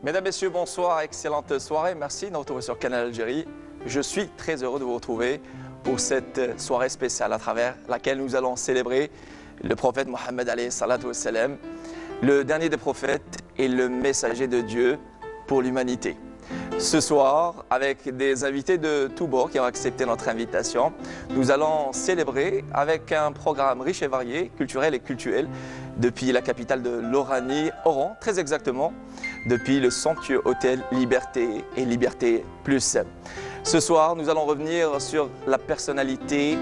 Mesdames, Messieurs, bonsoir, excellente soirée. Merci de nous retrouver sur Canal Algérie. Je suis très heureux de vous retrouver pour cette soirée spéciale à travers laquelle nous allons célébrer le prophète Mohammed alayhi salatu wassalam, le dernier des prophètes et le messager de Dieu pour l'humanité. Ce soir, avec des invités de tous bords qui ont accepté notre invitation, nous allons célébrer avec un programme riche et varié, culturel et cultuel, depuis la capitale de l'Oranie, Oran, très exactement, depuis le somptueux hôtel Liberté et Liberté Plus. Ce soir, nous allons revenir sur la personnalité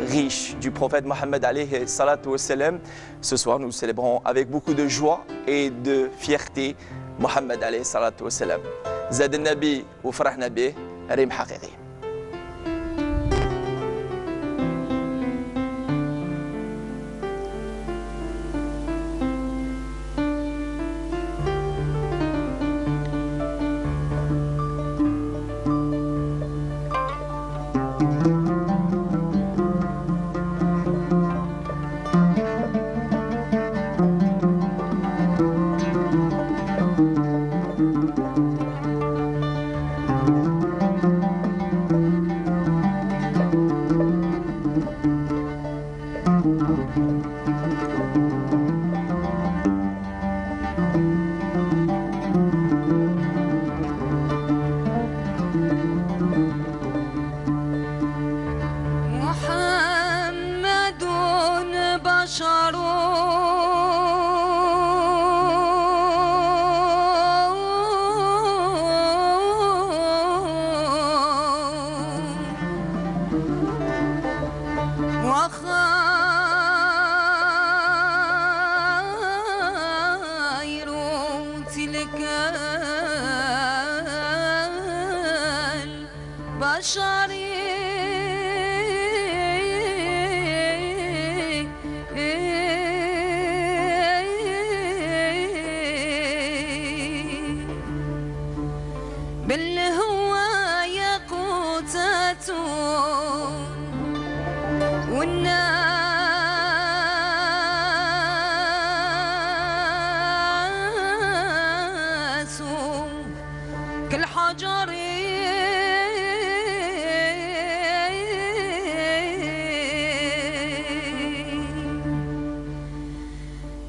riche du prophète Mohammed alayhi salatu wassalam. Ce soir, nous célébrons avec beaucoup de joie et de fierté Mohammed alayhi salatu wassalam. زاد النبي وفرحنا به ريم حقيقي.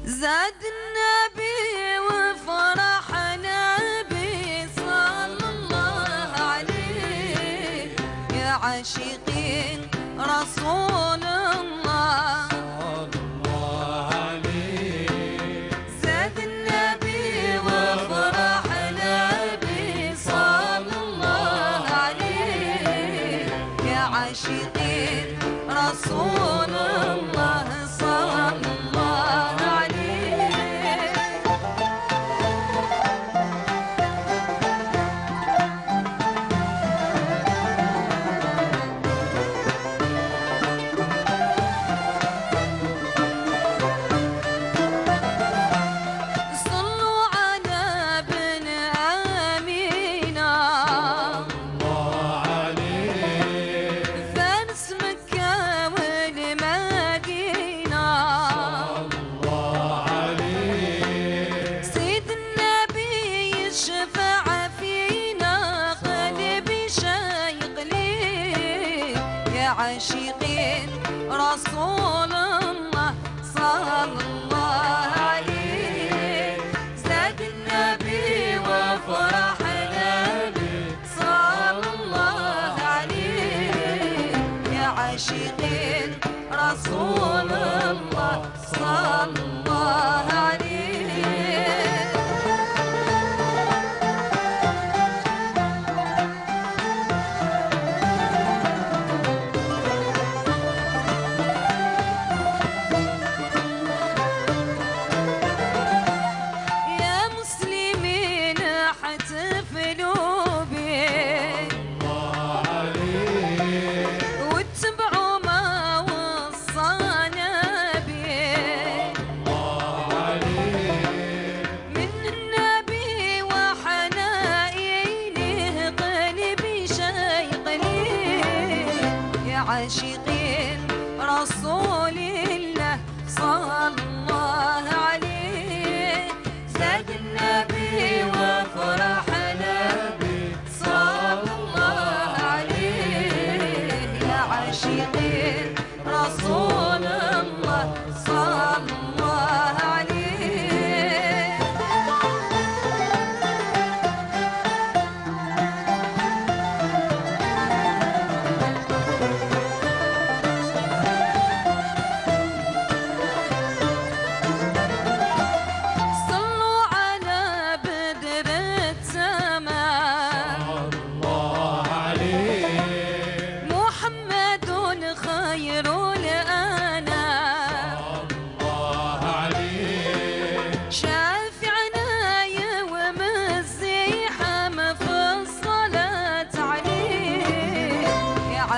زاد النبي وفرح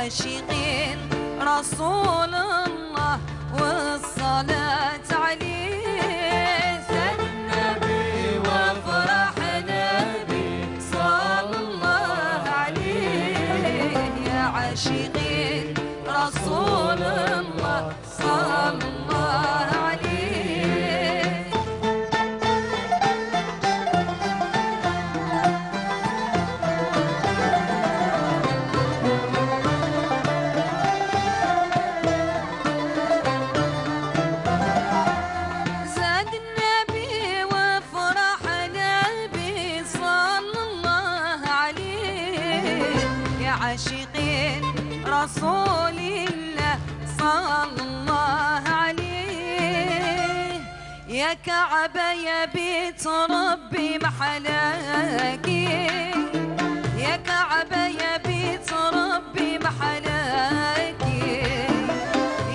عاشقين رسول الله والصلاة عليه. زاد النبي وفرحنا به صلى الله عليه، يا عاشقين رسول الله صلى الله عليه. زاد النبي وفرحنا به صلى الله عليه، يا عاشقين رسول الله صلى الله عليه. يا كعبة يا بيت ربي محلاكي، يا كعبة يا بيت ربي محلاكي،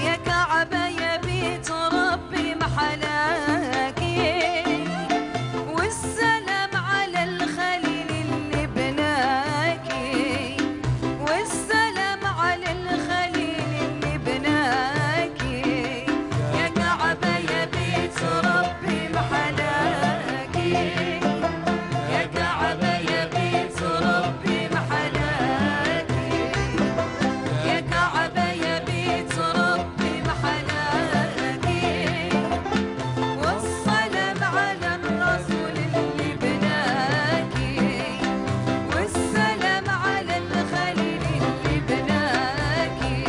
يا كعبة يا بيت ربي محلاكي. والسلام على الخليل اللي بناكي، والسلام على الخليل اللي بناكي. يا كعبة يا بيت ربي محلاكي، يا كعبة يا بيت ربي محلاكي، يا كعبة يا بيت ربي محلاكي. والسلام على الرسول اللي بناكي، والسلام على الخليل اللي بناكي.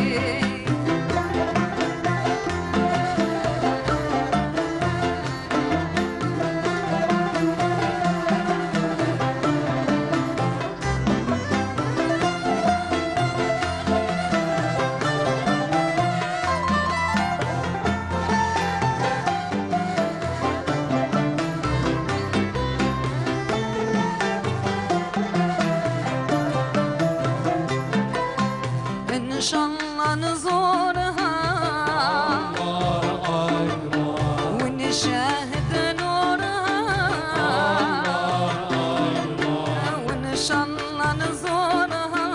إن شاء الله نزورها ونشاهد نورها، وإن شاء الله نزورها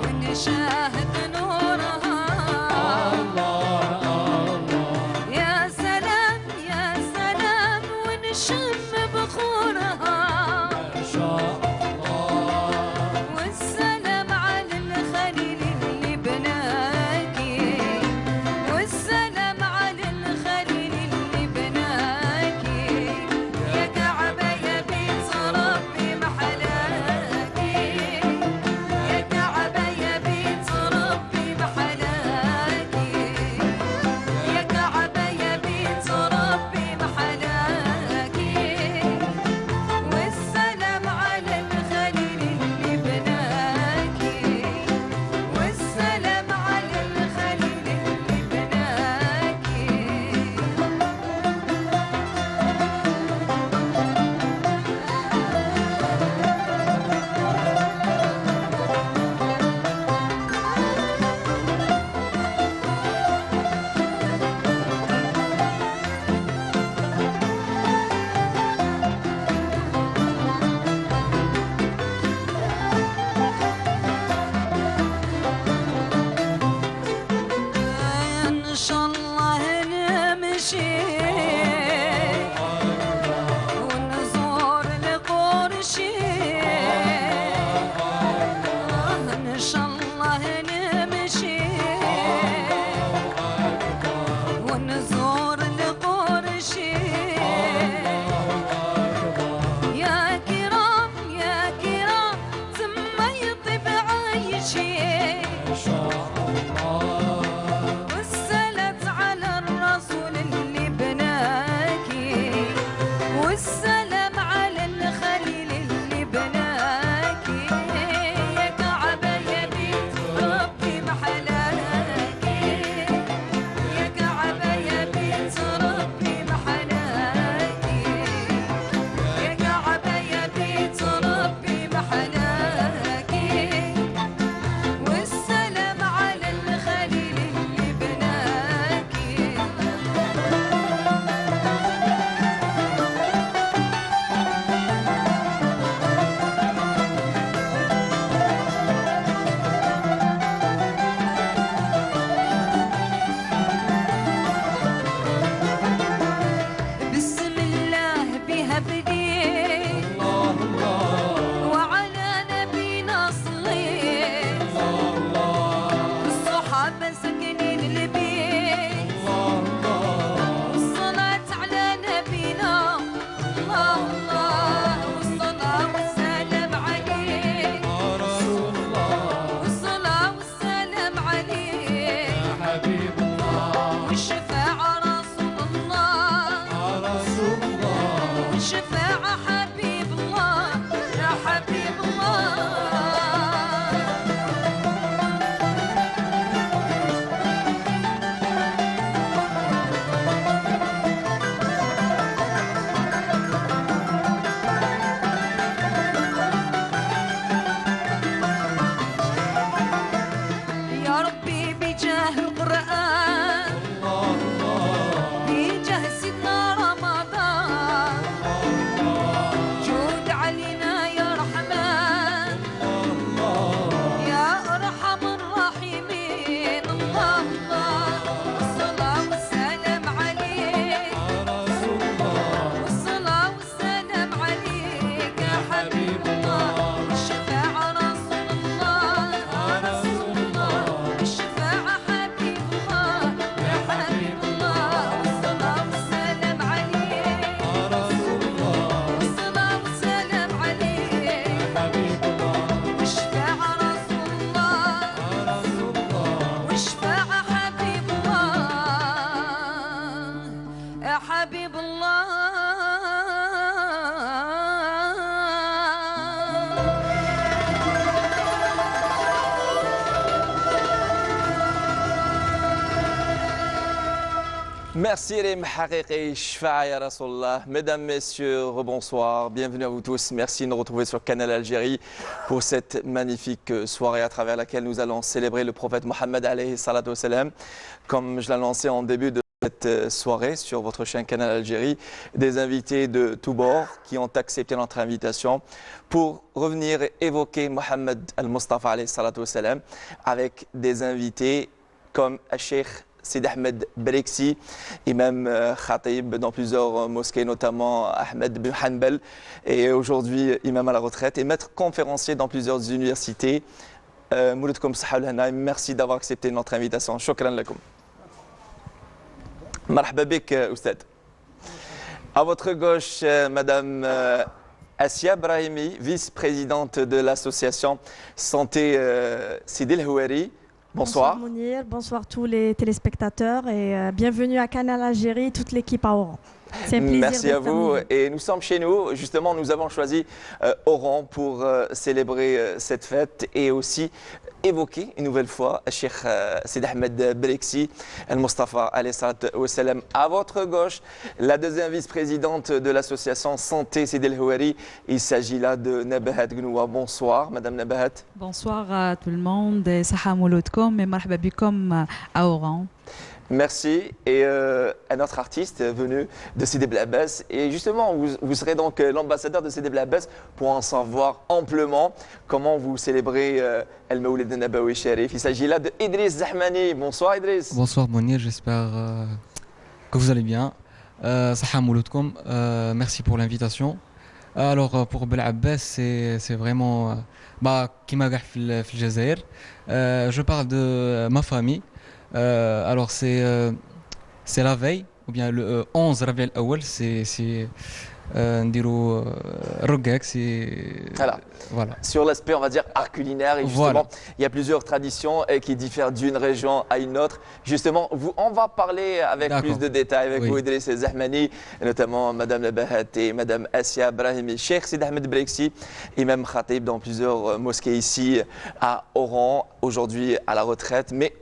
ونشاهد نورها. يا سلام يا سلام ونشم بخورها. والسلام على الخليل اللي بناكي، والسلام على الخليل اللي بناكي. يا كعبة يا بيت ربي محلاكي، يا كعبة يا بيت ربي محلاكي، يا كعبة يا بيت ربي محلاكي. الله الله والصلاة والسلام عليك يا رسول الله والصلاة والسلام عليك يا حبيب الله والشفاعة رسول الله يا رسول الله والشفاعة حبيب الله يا حبيب الله يا ربي بجاه القرآن الله الله بجاه سيدنا رمضان جود علينا يا رحمن يا أرحم الراحمين الله الله والصلاة والسلام عليك يا رسول الله والصلاة والسلام عليك يا حبيب الله والشفاعة رسول الله يا رسول الله الشفاعة حبيب الله يا حبيب الله والصلاة والسلام عليك يا رسول الله والصلاة والسلام عليك حبيب الله والشفاعة رسول الله يا رسول الله والشفاعة حبيب الله يا حبيب الله Merci les Haqiqi Shfa'a ya Rasulallah. Mesdames, Messieurs, rebonsoir. Bienvenue à vous tous. Merci de nous retrouver sur Canal Algérie pour cette magnifique soirée à travers laquelle nous allons célébrer le prophète Mohammed alayhi salatu wassalam. Comme je l'annonçais en début de cette soirée sur votre chaîne Canal Algérie, des invités de tous bords qui ont accepté notre invitation pour revenir et évoquer Mohammed al-Mustafa alayhi salatu wassalam avec des invités comme Cheikh Sidi Ahmed Breksi, imam khatib dans plusieurs mosquées, notamment Ahmed bin Hanbal, et aujourd'hui imam à la retraite et maître conférencier dans plusieurs universités. Mouloudkoum Saha al-Hana, merci d'avoir accepté notre invitation. Shukran lakoum. Marhaba bik, Oustad. À votre gauche, Madame Assia Brahimi, vice-présidente de l'association Santé Sidi El Houari. Bonsoir. Bonsoir Mounir, bonsoir tous les téléspectateurs et bienvenue à Canal Algérie, toute l'équipe à Oran. C'est un plaisir Merci à d'être vous. parmi Et nous sommes chez nous. Justement, nous avons choisi Oran pour célébrer cette fête et aussi évoquer une nouvelle fois Cheikh Sidi Ahmed Breksi al-Mustafa alayhi salatu wassalam. À votre gauche, la deuxième vice-présidente de l'association Santé Sidi El Houari. Il s'agit là de Nabahat Gnoua. Bonsoir, Madame Nabahat. Bonsoir à tout le monde et saha mouloudkoum et marhaba bikoum à Oran. Merci. Et un autre artiste venu de Sidi Bel Abbas. Et justement, vous serez donc l'ambassadeur de Sidi Bel Abbas pour en savoir amplement comment vous célébrez El Mawlid Nabawi Sharif. Il s'agit là de Idriss Zahmani. Bonsoir Idriss. Bonsoir Mounir, j'espère que vous allez bien. Saha mouloudkoum, merci pour l'invitation. Alors pour Bel Abbas, c'est vraiment qui m'a gagné في الجزائر. Je parle de ma famille. Alors c'est la veille ou bien le 11 Rabi al-Awwal, c'est نديرو رقاق, c'est voilà. Sur l'aspect, on va dire, art culinaire, et justement, Voilà. il y a plusieurs traditions qui diffèrent d'une région à une autre. Justement, on va parler avec D'accord. plus de détails avec Oui. vous, Idriss Zahmani, et notamment Madame Nabahat et Madame Assia Brahimi. Cheikh Sidi Ahmed Breksi, imam khatib dans plusieurs mosquées ici à Oran, aujourd'hui à la retraite, mais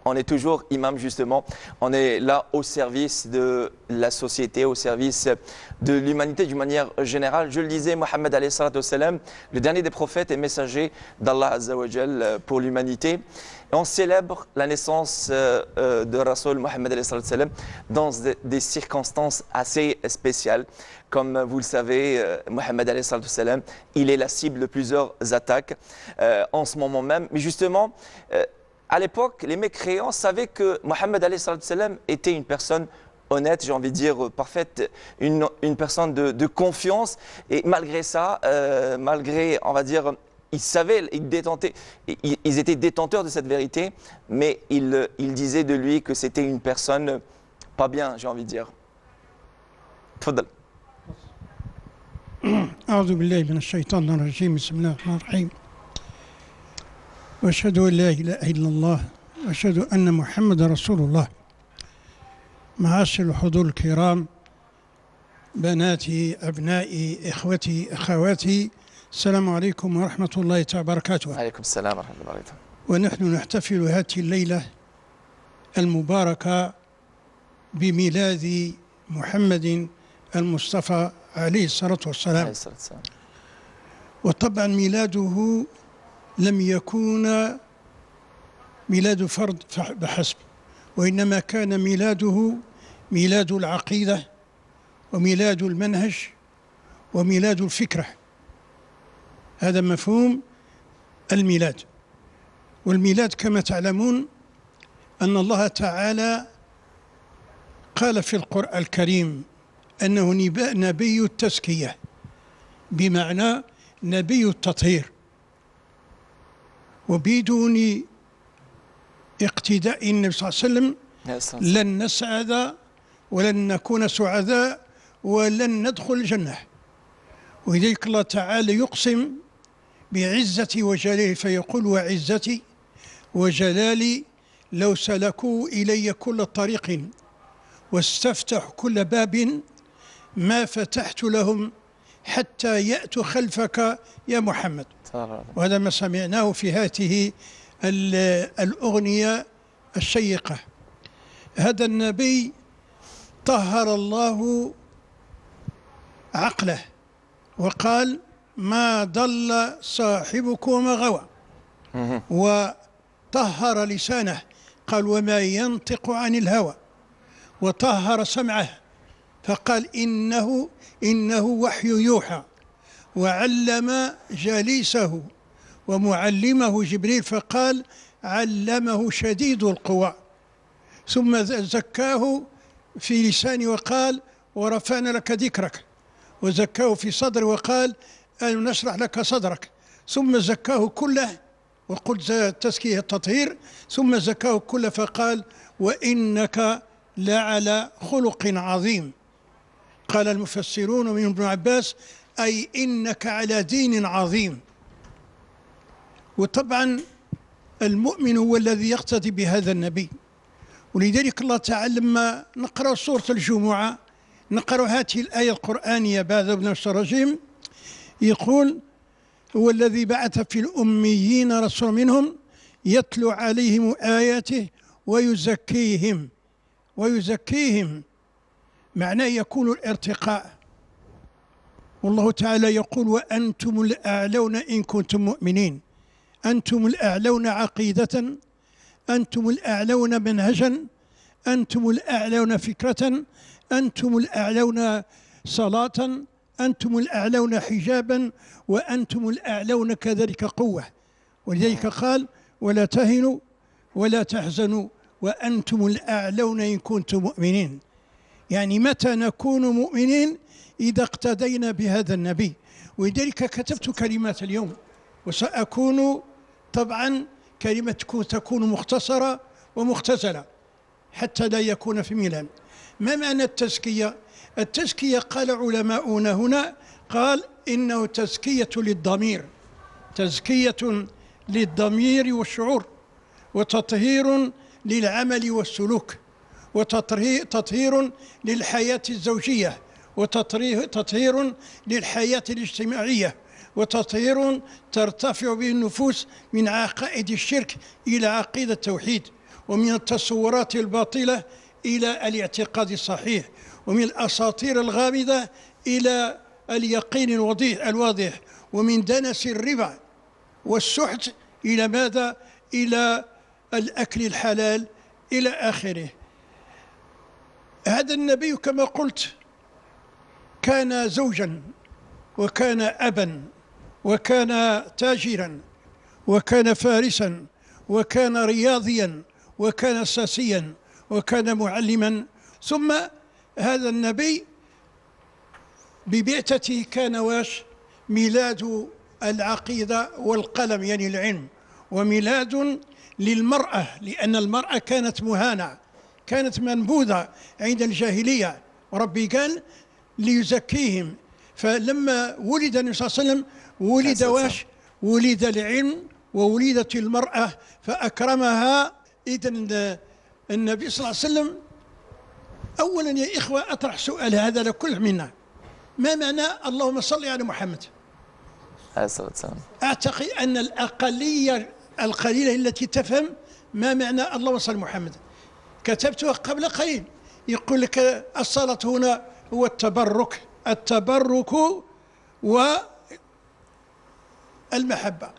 on est toujours imam justement, on est là au service de la société, au service de l'humanité d'une manière générale. Je le disais, Mohammed alayhi salatu wassalam, le dernier des prophètes et messager d'Allah Azza wa Jal pour l'humanité. Et on célèbre la naissance de Rasoul Mohammed alayhi salatu wassalam dans des circonstances assez spéciales. Comme vous le savez, Mohammed alayhi salatu wassalam, il est la cible de plusieurs attaques en ce moment même. Mais justement, à l'époque, les mécréants savaient que Mohammed alayhi salatu wassalam était une personne honnête, j'ai envie de dire parfaite, une personne de confiance. Et malgré ça, malgré, on va dire, ils savaient, ils étaient détenteurs de cette vérité, mais ils disaient de lui que c'était une personne pas bien, j'ai envie de dire. Tfadal. أعوذ بالله من الشيطان الرجيم. بسم الله الرحمن الرحيم. وأشهد أن لا إله إلا الله وأشهد أن محمد رسول الله. معاشر الحضور الكرام، بناتي، أبنائي، إخوتي، أخواتي، السلام عليكم ورحمة الله تعالى وبركاته. عليكم السلام ورحمة الله وبركاته. ونحن نحتفل هذه الليلة المباركة بميلاد محمد المصطفى عليه الصلاة والسلام. عليه الصلاة والسلام. وطبعا ميلاده لم يكون ميلاد فرد بحسب، وإنما كان ميلاده ميلاد العقيدة وميلاد المنهج وميلاد الفكرة. هذا مفهوم الميلاد. والميلاد كما تعلمون أن الله تعالى قال في القرآن الكريم أنه نبي التزكية، بمعنى نبي التطهير. وبدون اقتداء النبي صلى الله عليه وسلم لن نسعد ولن نكون سعداء ولن ندخل الجنة. ولذلك الله تعالى يقسم بعزتي وجلاله فيقول: وعزتي وجلالي لو سلكوا إلي كل طريق واستفتحوا كل باب ما فتحت لهم حتى يأتوا خلفك يا محمد. وهذا ما سمعناه في هذه الأغنية الشيقة. هذا النبي طهر الله عقله وقال: ما ضل صاحبكم وما غوى. وطهر لسانه قال: وما ينطق عن الهوى. وطهر سمعه فقال: إنه وحي يوحى. وعلم جليسه ومعلمه جبريل فقال: علمه شديد القوى. ثم زكاه في لسانه وقال: ورفعنا لك ذكرك. وزكاه في صدره وقال: أن نشرح لك صدرك. ثم زكاه كله، وقلت تزكية التطهير، ثم زكاه كله فقال: وإنك لعلى خلق عظيم. قال المفسرون من ابن عباس: أي إنك على دين عظيم. وطبعا المؤمن هو الذي يقتدي بهذا النبي. ولذلك الله تعالى لما نقرأ سورة الجمعة نقرأ هذه الآية القرآنية بعد ابن الرجيم، يقول: هو الذي بعث في الأميين رسولا منهم يتلو عليهم آياته ويزكيهم. ويزكيهم معناه يكون الارتقاء. والله تعالى يقول: وأنتم الأعلون إن كنتم مؤمنين. أنتم الأعلون عقيدة، أنتم الأعلون منهجا، أنتم الأعلون فكرة، أنتم الأعلون صلاة، أنتم الأعلون حجابا، وأنتم الأعلون كذلك قوة. ولذلك قال: ولا تهنوا ولا تحزنوا وأنتم الأعلون إن كنتم مؤمنين. يعني متى نكون مؤمنين؟ إذا اقتدينا بهذا النبي. ولذلك كتبت كلمات اليوم، وسأكون طبعا كلمة تكون مختصرة ومختزلة حتى لا يكون في ميلان. ما معنى التزكية؟ التزكية قال علماؤنا هنا، قال إنه تزكية للضمير، تزكية للضمير والشعور، وتطهير للعمل والسلوك، وتطهير للحياة الزوجية، وتطهير للحياة الاجتماعية، وتطهير ترتفع به النفوس من عقائد الشرك إلى عقيدة التوحيد، ومن التصورات الباطلة إلى الاعتقاد الصحيح، ومن الأساطير الغامضة إلى اليقين الواضح، ومن دنس الربا والسحت إلى ماذا؟ إلى الأكل الحلال إلى آخره. هذا النبي كما قلت كان زوجا، وكان أبا، وكان تاجرا، وكان فارسا، وكان رياضيا، وكان ساسيا، وكان معلما. ثم هذا النبي ببعثته كان واش؟ ميلاد العقيدة والقلم، يعني العلم، وميلاد للمرأة، لأن المرأة كانت مهانة، كانت منبوذة عند الجاهلية. وربي قال: ليزكيهم. فلما ولد النبي صلى الله عليه وسلم ولد واش؟ ولد العلم وولدت المرأة فأكرمها. إذن النبي صلى الله عليه وسلم أولا يا إخوة أطرح سؤال هذا لكل منا، ما معنى اللهم صل على محمد؟ عليه الصلاة والسلام. أعتقد أن الأقلية القليلة التي تفهم ما معنى اللهم صل محمد. كتبتها قبل قليل، يقول لك الصلاة هنا هو التبرك، التبرك والمحبة.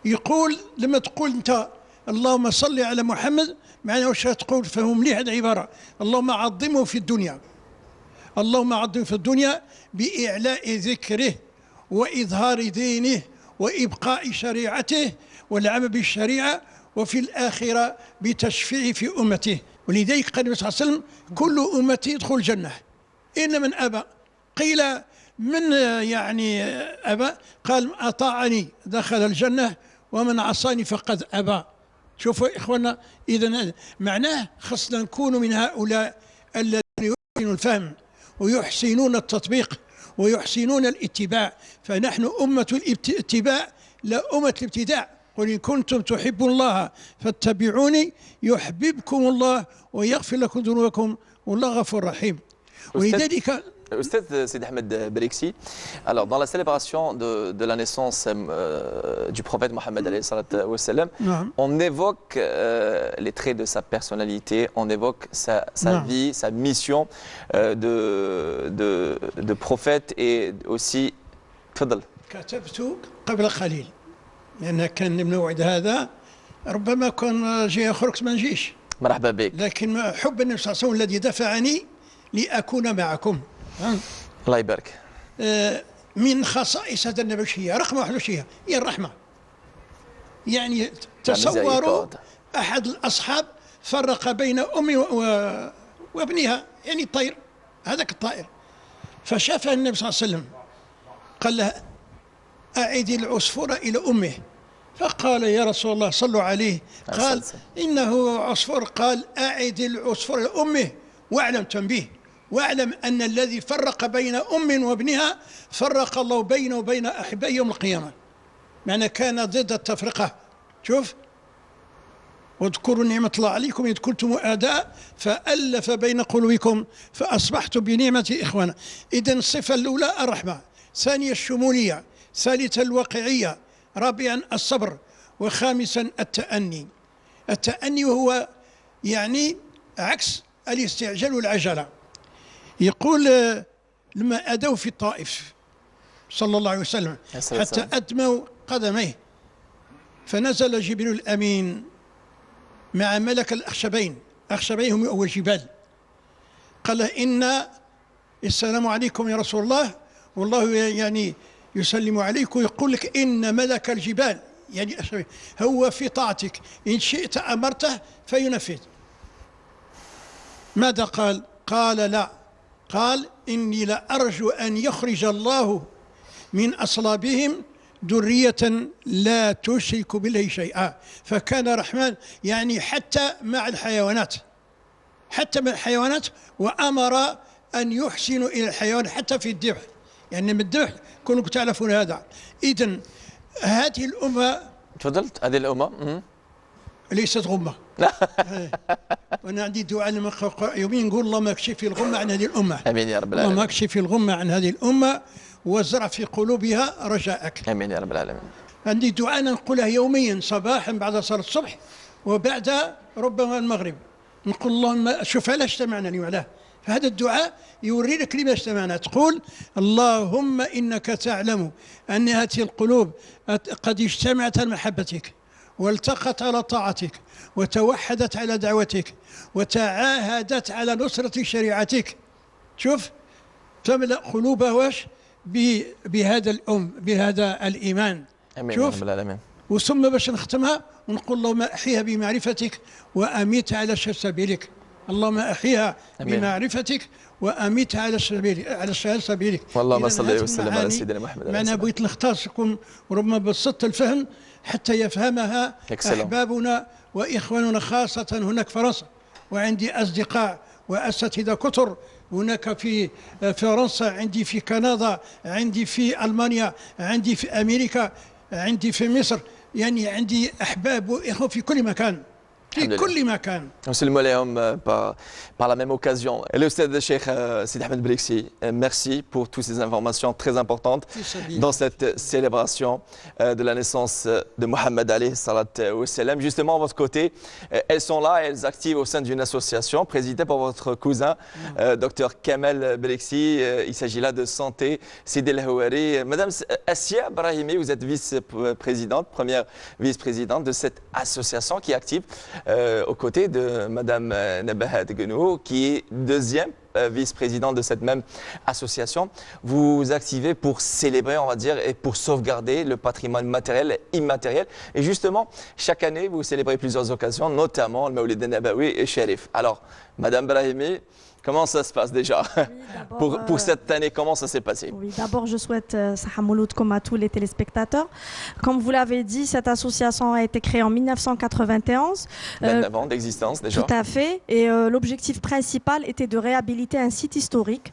يقول لما تقول أنت اللهم صل على محمد معناه واش تقول؟ فهموا مليح هذه العبارة، اللهم عظمه في الدنيا، اللهم عظمه في الدنيا بإعلاء ذكره وإظهار دينه وإبقاء شريعته والعمل بالشريعة، وفي الآخرة بتشفيع في أمته. ولذلك قال النبي صلى الله عليه وسلم كل أمتي يدخل الجنة إن من أبى. قيل من يعني أبى؟ قال أطاعني دخل الجنة ومن عصاني فقد أبى. شوفوا إخوانا، إذن معناه خصنا نكون من هؤلاء الذين يحسنون الفهم ويحسنون التطبيق ويحسنون الاتباع. فنحن أمة الاتباع لا أمة الابتداع. قل إن كنتم تحبون الله فاتبعوني يحببكم الله ويغفر لكم ذنوبكم والله غفور رحيم. ولذلك Ustad Sidi Ahmed Beriksi, alors dans la célébration de la naissance du prophète Mohammed alayhi salatu wa salam, on évoque les traits de sa personnalité, on évoque sa vie, sa mission de prophète et aussi تفضل. كتبت قبل قليل لأن كان الموعد هذا ربما كان جاي آخرك ما نجيش. مرحبا بك. لكن حب النبي صلى الله عليه وسلم الذي دفعني لأكون معكم. الله يبارك. من خصائص هذا النبي هي رقم واحد هي الرحمة. يعني تصوروا أحد الأصحاب فرق بين أمي وابنها، يعني الطير، هذاك الطائر، فشافها النبي صلى الله عليه وسلم قال له أعيدي العصفور إلى أمه، فقال يا رسول الله صلوا عليه، قال إنه عصفور، قال أعد العصفور إلى أمه واعلم تنبيه، واعلم أن الذي فرق بين أم وابنها فرق الله بينه وبين أحبائه يوم القيامة. معنى كان ضد التفرقة. شوف، واذكروا نعمة الله عليكم إذ كنتم أعداء فألف بين قلوبكم فأصبحتم بنعمة إخوانا. إذن الصفة الأولى الرحمة، ثانيا الشمولية، ثالثا الواقعية، رابعا الصبر، وخامسا التأني. التأني وهو يعني عكس الاستعجال والعجلة. يقول لما أدوا في الطائف صلى الله عليه وسلم حتى أدموا قدميه فنزل جبريل الأمين مع ملك الأخشبين، أخشبين هم أول جبال، قال إن السلام عليكم يا رسول الله، والله يعني يسلم عليك ويقول لك إن ملك الجبال يعني هو في طاعتك، إن شئت أمرته فينفذ. ماذا قال؟ قال لا، قال إني لأرجو أن يخرج الله من أصلابهم ذرية لا تشرك بالله شيئا. فكان رحمن يعني حتى مع الحيوانات، حتى مع الحيوانات، وأمر أن يحسنوا إلى الحيوان حتى في الذبح، يعني من الذبح كونوا تعرفون هذا. إذن هذه الأمة، تفضلت، هذه الأمة ليست غمة. وأنا عندي دعاء لما يومين نقول اللهم اكشف الغمة عن هذه الأمة. آمين يا رب العالمين. اللهم اكشف الغمة عن هذه الأمة وازرع في قلوبها رجاءك. آمين يا رب العالمين. عندي دعاء نقولها يوميا صباحا بعد صلاة الصبح وبعد ربما المغرب، نقول اللهم شوف علاش اجتمعنا اليوم علاه. فهذا الدعاء يوري لك لما اجتمعنا. تقول اللهم إنك تعلم أن هذه القلوب قد اجتمعت على محبتك والتقت على طاعتك وتوحدت على دعوتك وتعاهدت على نصرة شريعتك. شوف، تملأ قلوبها واش بهذا بهذا الإيمان. آمين يا رب العالمين. وثم باش نختمها ونقول اللهم أحيها بمعرفتك وأميتها على سبيلك. اللهم أحيها بمعرفتك وأميتها على سبيلك. والله صلى وسلم على سيدنا محمد. أنا بغيت نختصكم وربما بسطت الفهم حتى يفهمها أحبابنا وإخواننا خاصة هناك في فرنسا، وعندي أصدقاء وأساتذة كثر هناك في فرنسا، عندي في كندا، عندي في ألمانيا، عندي في أمريكا، عندي في مصر، يعني عندي أحباب وإخوة في كل مكان، في كل مكان. نسلموا عليهم par la même occasion. Et le Ustad Cheikh Sidi Ahmed Belexi, merci pour toutes ces informations très importantes dans cette célébration de la naissance de Mohammed alayhi salat wa salam. Justement, à votre côté, elles sont là, elles activent au sein d'une association présidée par votre cousin, Dr Kamel Belexi. Il s'agit là de santé Sidi El Houari. Madame Assia Brahimi, vous êtes vice-présidente, première vice-présidente de cette association qui est active aux côtés de Madame Nabahat Gnou, qui est deuxième vice-présidente de cette même association. Vous vous activez pour célébrer, on va dire, et pour sauvegarder le patrimoine matériel et immatériel. Et justement, chaque année, vous célébrez plusieurs occasions, notamment le Mawlid Nabawi et Sharif. Alors, Madame Brahimi, comment ça se passe déjà? Oui, pour cette année, comment ça s'est passé? Oui, d'abord, je souhaite Sahamouloud comme à tous les téléspectateurs. Comme vous l'avez dit, cette association a été créée en 1991. 29 ans d'existence déjà. Tout à fait. Et l'objectif principal était de réhabiliter un site historique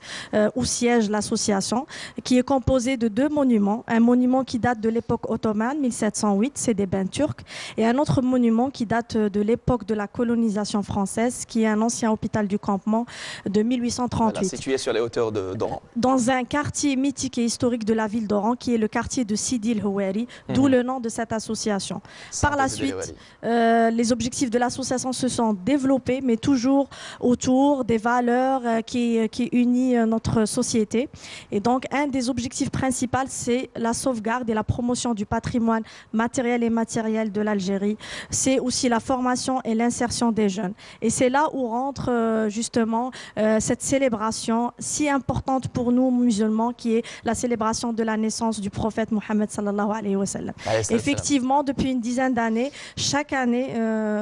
où siège l'association, qui est composé de deux monuments. Un monument qui date de l'époque ottomane, 1708, c'est des bains turcs, et un autre monument qui date de l'époque de la colonisation française, qui est un ancien hôpital du campement de 1838. Voilà, situé sur les hauteurs d'Oran. Dans un quartier mythique et historique de la ville d'Oran, qui est le quartier de Sidi El Houari, d'où le nom de cette association. Par la suite, les objectifs de l'association se sont développés, mais toujours autour des valeurs qui unissent notre société. Et donc, un des objectifs principaux, c'est la sauvegarde et la promotion du patrimoine matériel et immatériel de l'Algérie. C'est aussi la formation et l'insertion des jeunes. Et c'est là où rentre justement cette célébration si importante pour nous musulmans, qui est la célébration de la naissance du prophète Mohammed sallallahu alayhi wa sallam. Effectivement, depuis une dizaine d'années, chaque année,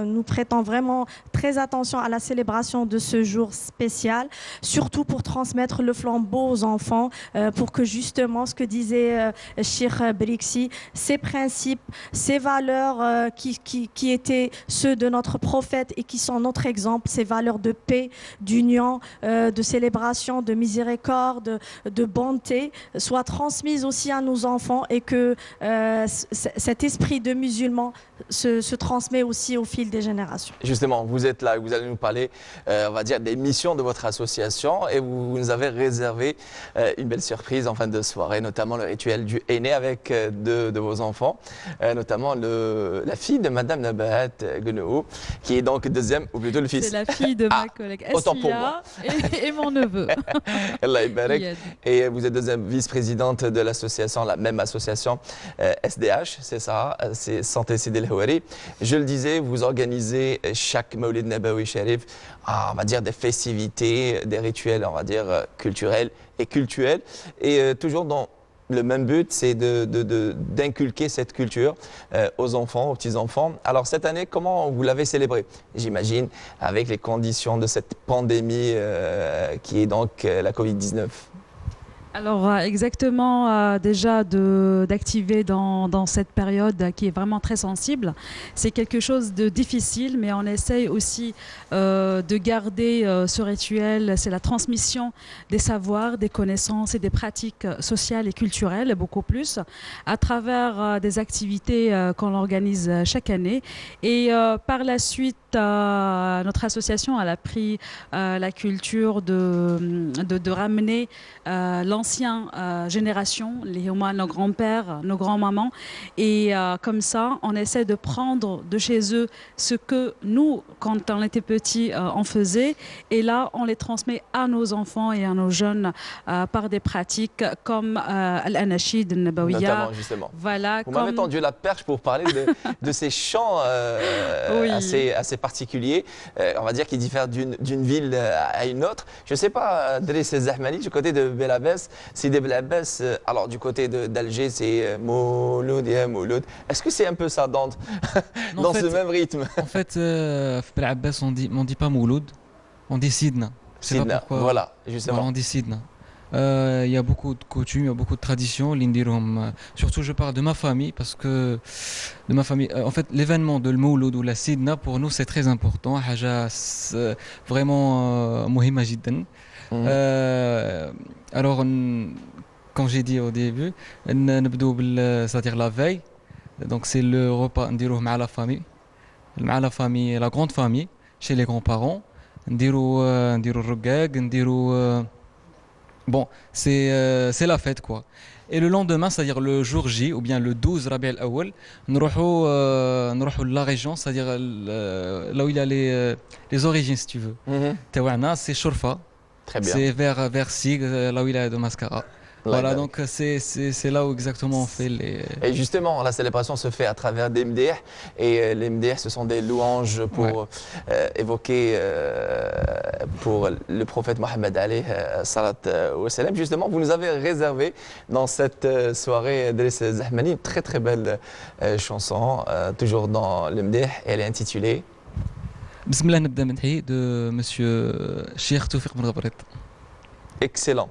nous prêtons vraiment très attention à la célébration de ce jour spécial, surtout pour transmettre le flambeau aux enfants, pour que justement, ce que disait Cheikh Belexi, ces principes, ces valeurs qui étaient ceux de notre prophète et qui sont notre exemple, ces valeurs de paix, d'union, de célébration, de miséricorde, de bonté, soient transmises aussi à nos enfants, et que cet esprit de musulman se transmet aussi au fil des générations. Justement, vous êtes là, vous allez nous parler, on va dire, des missions de votre association, et vous nous avez réservé une belle surprise en fin de soirée, notamment le rituel du aîné avec deux de vos enfants, notamment la fille de Madame Nabahat Gnou, qui est donc deuxième, ou plutôt le fils. C'est la fille de ma collègue Assia et mon neveu. Allah Ibarak. Et vous êtes deuxième vice-présidente de l'association, la même association SDH, c'est ça, c'est Santé Sidi El Houari. Je le disais, vous organisez chaque Mawlid Nabawi Sharif, on va dire des festivités, des rituels, on va dire culturels et cultuels, et toujours dans le même but, c'est d'inculquer cette culture aux enfants, aux petits-enfants. Alors cette année, comment vous l'avez célébré? J'imagine avec les conditions de cette pandémie qui est donc la Covid-19. Alors exactement, déjà d'activer dans cette période qui est vraiment très sensible, c'est quelque chose de difficile, mais on essaye aussi de garder ce rituel. C'est la transmission des savoirs, des connaissances et des pratiques sociales et culturelles, beaucoup plus, à travers des activités qu'on organise chaque année. Et par la suite, notre association elle a pris la culture de ramener l'ancienne génération, nos grands-pères, nos grands-mamans, et comme ça on essaie de prendre de chez eux ce que nous, quand on était petits, on faisait, et là on les transmet à nos enfants et à nos jeunes par des pratiques comme al-anachid, al-nabawiya. Notamment, justement. Voilà, vous m'avez tendu la perche pour parler de ces chants oui. assez particuliers, on va dire, qui diffèrent d'une ville à une autre. Je ne sais pas, Driss Zahmani, du côté de Belabès, Sidi Belabès, alors du côté d'Alger, c'est Mouloud et Mouloud. Est-ce que c'est un peu ça dans ce même rythme? En fait, Belabès, on dit pas Mouloud, on dit Sidna. Sidna, voilà, justement. Voilà, on dit Sidna. Il y a beaucoup de coutumes, il y a beaucoup de traditions. Surtout, je parle de ma famille, parce que de ma famille, en fait, l'événement de l'Mouloud ou la Sidna, pour nous, c'est très important. Haja vraiment مهمة جدا. Alors, comme j'ai dit au début, c'est-à-dire la veille. Donc c'est le repas نديروه مع la famille, la grande famille, chez les grands-parents. نديروا الرقاق bon, c'est la fête quoi. Et le lendemain, c'est-à-dire le jour J ou bien le 12 Rabi' al-Awwal, نروحوا la région, c'est-à-dire là où il y a les origines si tu veux. تاعنا c'est Chorfa. Très bien. C'est vers Sig, là où il y a de Mascara. Voilà, donc c'est là où exactement on fait les... Et justement, la célébration se fait à travers des mdih. Et les mdih, ce sont des louanges pour évoquer pour le prophète Mohammed alayhi salat wa salam. Justement, vous nous avez réservé dans cette soirée Driss Zahmani une très très belle chanson, toujours dans le mdih. Elle est intitulée Bismillah nabda mdhi de monsieur Cheikh Toufiq Ben Ghabrit. Excellent.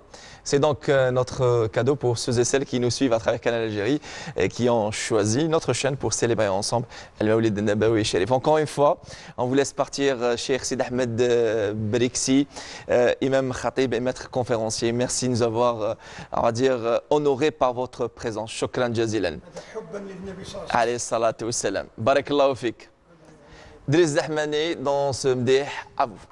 C'est donc notre cadeau pour ceux et celles qui nous suivent à travers Canal Algérie et qui ont choisi notre chaîne pour célébrer ensemble Al-Mawlid Nabawi Sharif. Encore une fois, on vous laisse partir, Cheikh Sid Ahmed Brixi, imam khatib et maître conférencier. Merci de nous avoir, on va dire, honorés par votre présence. Shukran jazilan. Alayhi salatu wa salam. Barakallahu fik. Driss Zahmani dans ce mdih, à vous.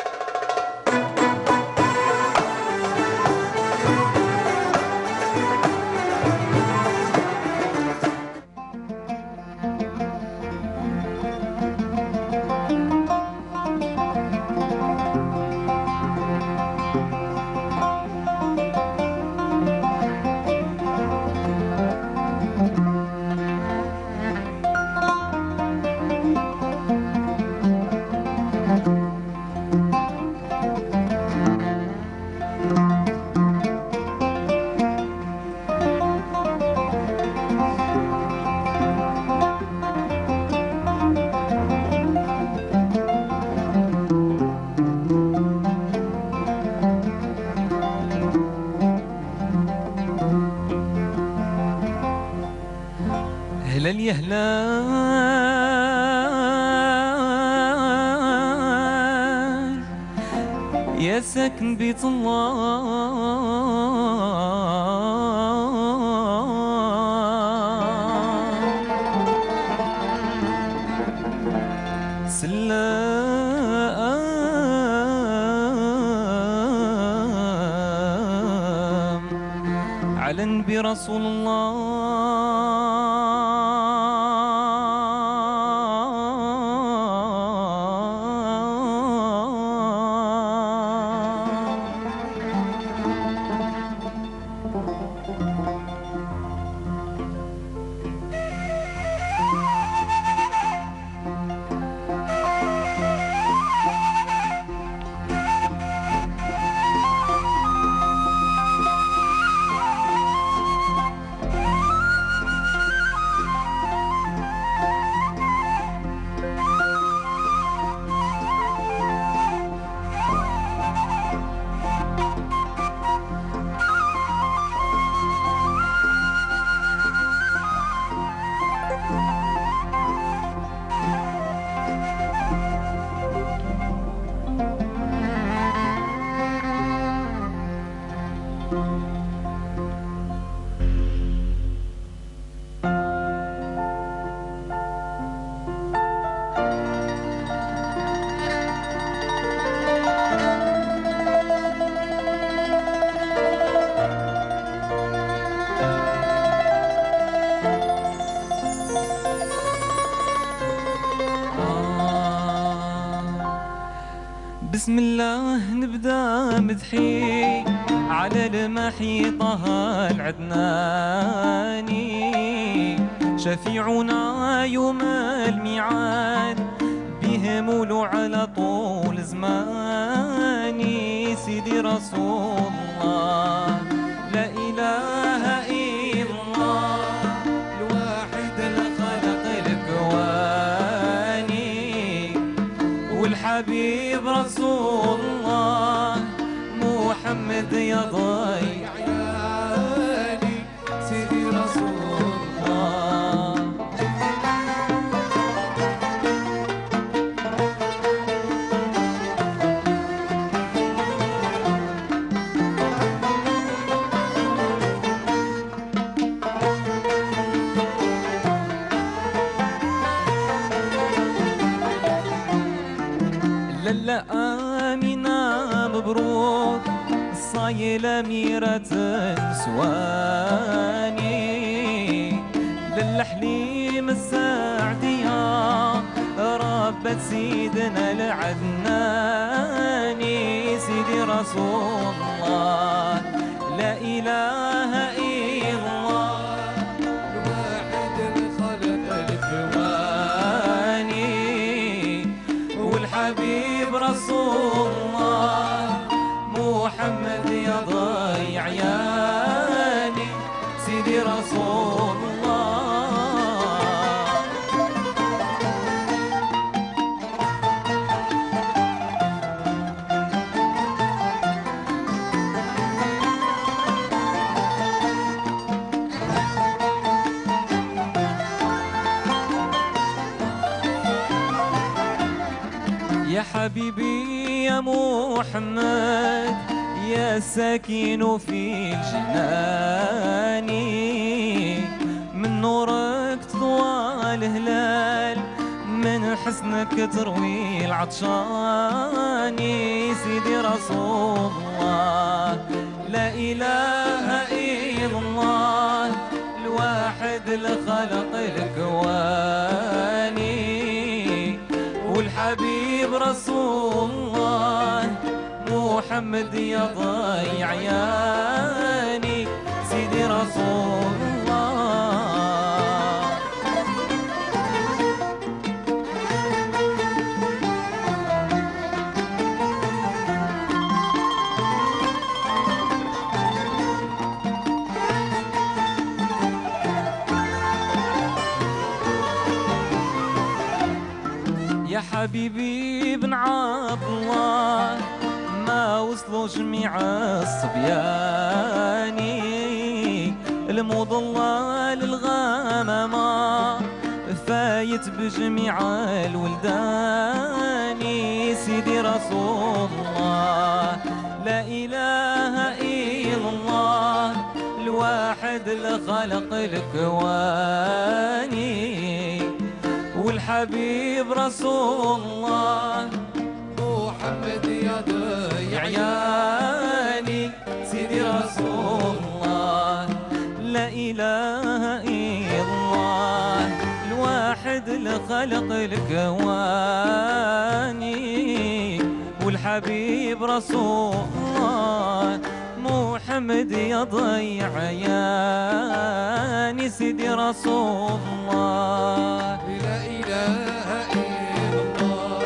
هلال يا هلال يا ساكن بيت الله سلام على النبي رسول الله بسم الله نبدا مدحي على المحيطة العدناني شفيعنا يوم الميعاد به مولو على طول زماني سيدي رسول الله لا إله إلا الله الواحد الخلق الكواني والحبيب رسول الله محمد يا ضيع عيالي سيدي رسول الله لا آمنة مبروك الصايلة ميرة سواني للحليم السعدية ربة سيدنا العدناني سيدي رسول الله لا إله إلا الله الواحد الخلق الكواني والحبيب رسول الله محمد يا ضيع عياني سيدي رسول الله. يا حبيبي يا محمد يا ساكن في الجنان من نورك تضوى الهلال من حسنك تروي العطشان سيدي رسول الله لا إله إلا الله الواحد الخلق الكواني والحبيب رسول الله محمد يا ضيع عياني سيدي رسول الله. يا حبيبي بن عبد الله ما وصلوا جميع الصبياني المضلة للغمامة فايت بجميع الولدان سيدي رسول الله لا إله إلا الله الواحد الخلق الكواني والحبيب رسول الله محمد يا ضيع عياني سيدي رسول الله لا إله إلا الله الواحد الخلق الكواني والحبيب رسول الله محمد يا ضيع عياني سيدي رسول الله لا إله إلا الله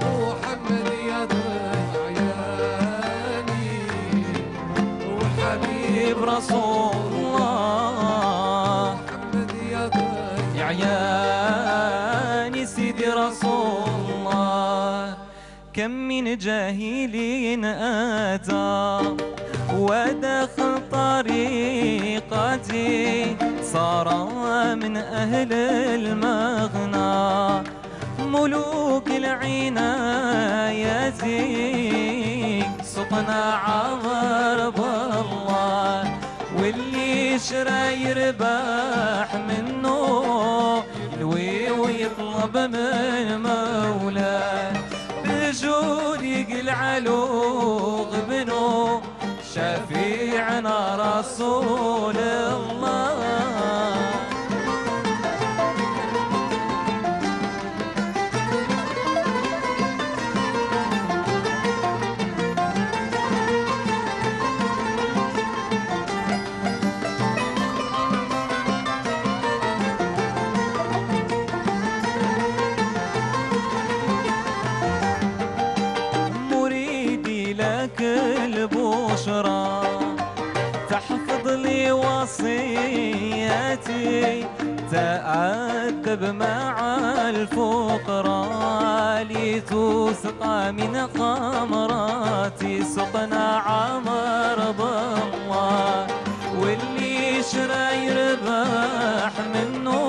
محمد يا ضيع عياني والحبيب رسول الله محمد يا ضيع عياني سيدي رسول الله كم من جاهل آتى ودخل طريقتي صار من أهل المغنى ملوك العناية سطنا عمر بالله واللي شرى يربح منه يلوي ويطلب من مولاه بجود يقلع له غبنه شفيعنا رسول الله. مريدي لك البشرى تحفظ لي وصيتي تأدب مع الفقراء لتسقى من خمراتي سقنا عمر بالله واللي شرى يربح منه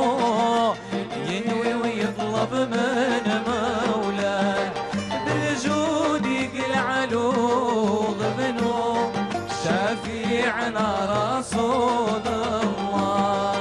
ينوي ويطلب من مولاه بجود يقلع له غبنه شفيعنا رسول الله.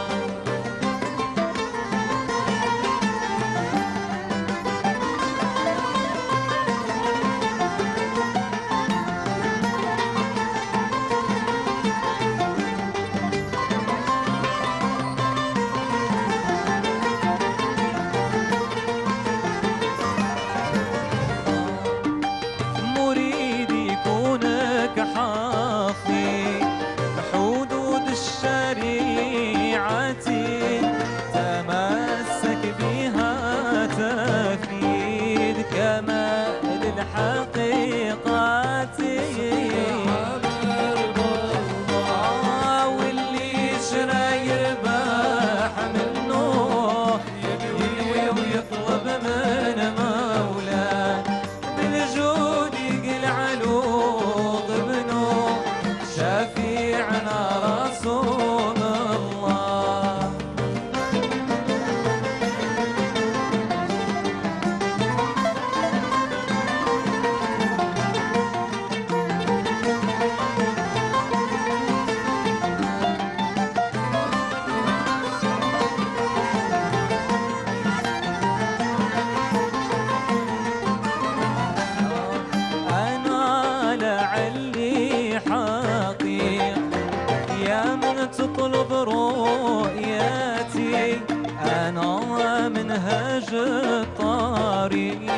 الطريق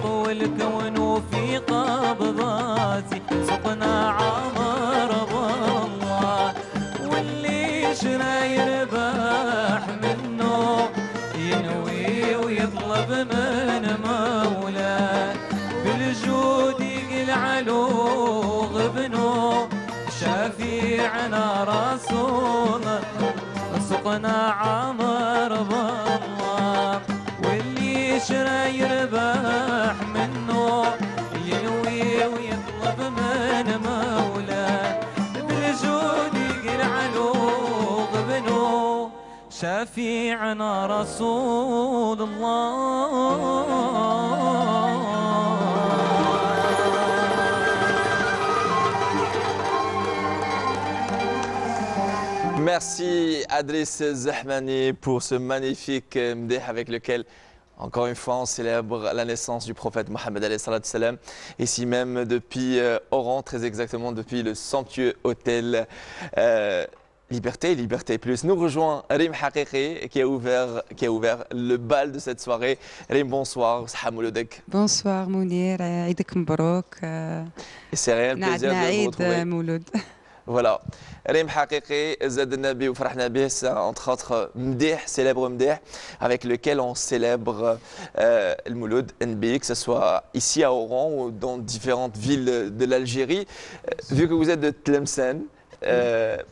والكون في قبضاتي سقنا عمر بالله واللي شرى يربح منه ينوي ويطلب من مولاه بالجود يقلع له غبنه شفيعنا رسول سقنا عمر بالله واللي شرى يربح منه ينوي ويطلب من مولاه بالجود يقلع له غبنه شفيعنا رسول الله. Merci Adriss Zahmani pour ce magnifique mdeh avec lequel, encore une fois, on célèbre la naissance du prophète Mohammed alayhi salam, ici même depuis Oran, très exactement depuis le somptueux hôtel Liberté Plus. Nous rejoint Rim Haqiqi qui a ouvert le bal de cette soirée. Rim, bonsoir. Bonsoir Mounir, Aïdek Mbrouk. Et c'est réel plaisir de vous retrouver. Mouloud. Voilà. Rim Haqiqi, Zad Nabi ou Farah Nabi, c'est entre autres célèbre mdeh, avec lequel on célèbre le Mouloud NB, que ce soit ici à Oran ou dans différentes villes de l'Algérie. Vu que vous êtes de Tlemcen,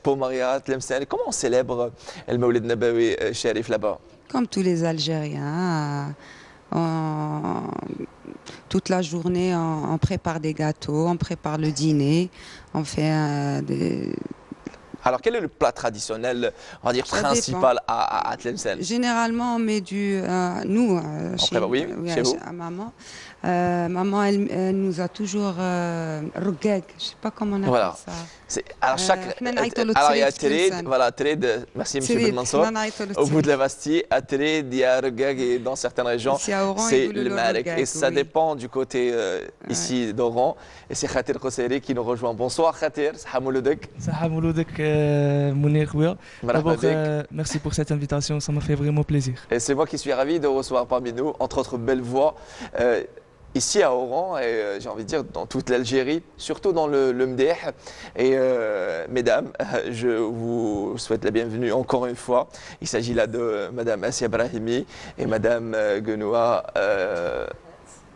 Pomaria, Tlemcen, comment on célèbre le Mouloud Nabawi Sharif là-bas? Comme tous les Algériens, toute la journée, on prépare des gâteaux, on prépare le dîner, on fait des... Alors, quel est le plat traditionnel, on va dire, principal à Tlemcen? Généralement, on met nous, chez maman. Maman, elle nous a toujours rugag, je ne sais pas comment on appelle voilà. ça. Alors, alors, il y a Trid, voilà, Trid, merci M. Ben Mansour, au bout de la Bastille, à Trid, il y a rugag et dans certaines régions, c'est le Marek. Et ça dépend du côté ici d'Oran. Et c'est Khatir Khosseiri qui nous rejoint. Bonsoir Khatir, Sahamouloudek. Sahamouloudek, Mounir Khouya. D'abord, merci pour cette invitation, ça m'a fait vraiment plaisir. Et c'est moi qui suis ravi de recevoir parmi nous, entre autres belles voix, ici à Oran et j'ai envie de dire dans toute l'Algérie, surtout dans le mdeh. Et mesdames, je vous souhaite la bienvenue encore une fois. Il s'agit là de Madame Assia Brahimi et Madame Genoua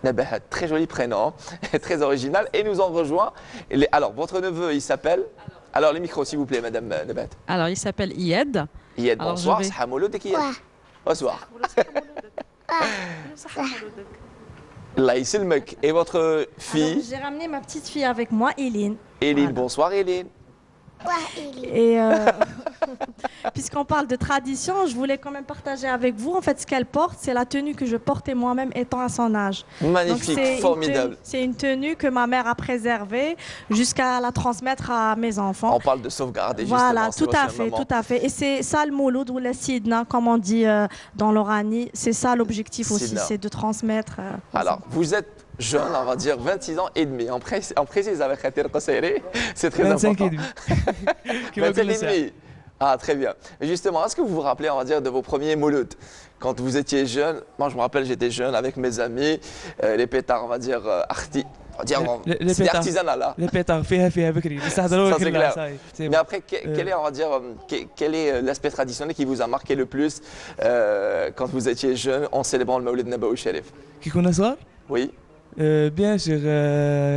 Nabahat. Très joli prénom, très original. Et nous en rejoint. Alors, votre neveu, il s'appelle... Alors, les micros, s'il vous plaît, Madame Nabat. Alors, il s'appelle Iyed. Iyed, bonsoir. Sahamouloudek Iyed. Bonsoir. Là, et votre fille? J'ai ramené ma petite fille avec moi, Eline. Eline, voilà. Bonsoir Eline. Et puisqu'on parle de tradition, je voulais quand même partager avec vous en fait ce qu'elle porte. C'est la tenue que je portais moi-même étant à son âge. Magnifique, formidable. C'est une tenue que ma mère a préservée jusqu'à la transmettre à mes enfants. On parle de sauvegarder voilà, justement. Voilà, tout à fait. Et c'est ça le mouloud ou la sidna, comme on dit dans l'oranie. C'est ça l'objectif aussi, c'est de transmettre. Alors, vous êtes jeune, on va dire 26 ans et demi. On précise avec Khatir Khosseiri, c'est très 25 important. 25 et demi. Ah, très bien. Et justement, est-ce que vous vous rappelez, on va dire, de vos premiers moulouds? Quand vous étiez jeune, moi je me rappelle, j'étais jeune avec mes amis, les pétards, on va dire, c'est artisanal là. Les pétards, ça c'est clair. Mais après, quel est l'aspect traditionnel qui vous a marqué le plus quand vous étiez jeune en célébrant le Mawlid Nabawi Sharif? Qui connaît ça? Oui. Bien sûr,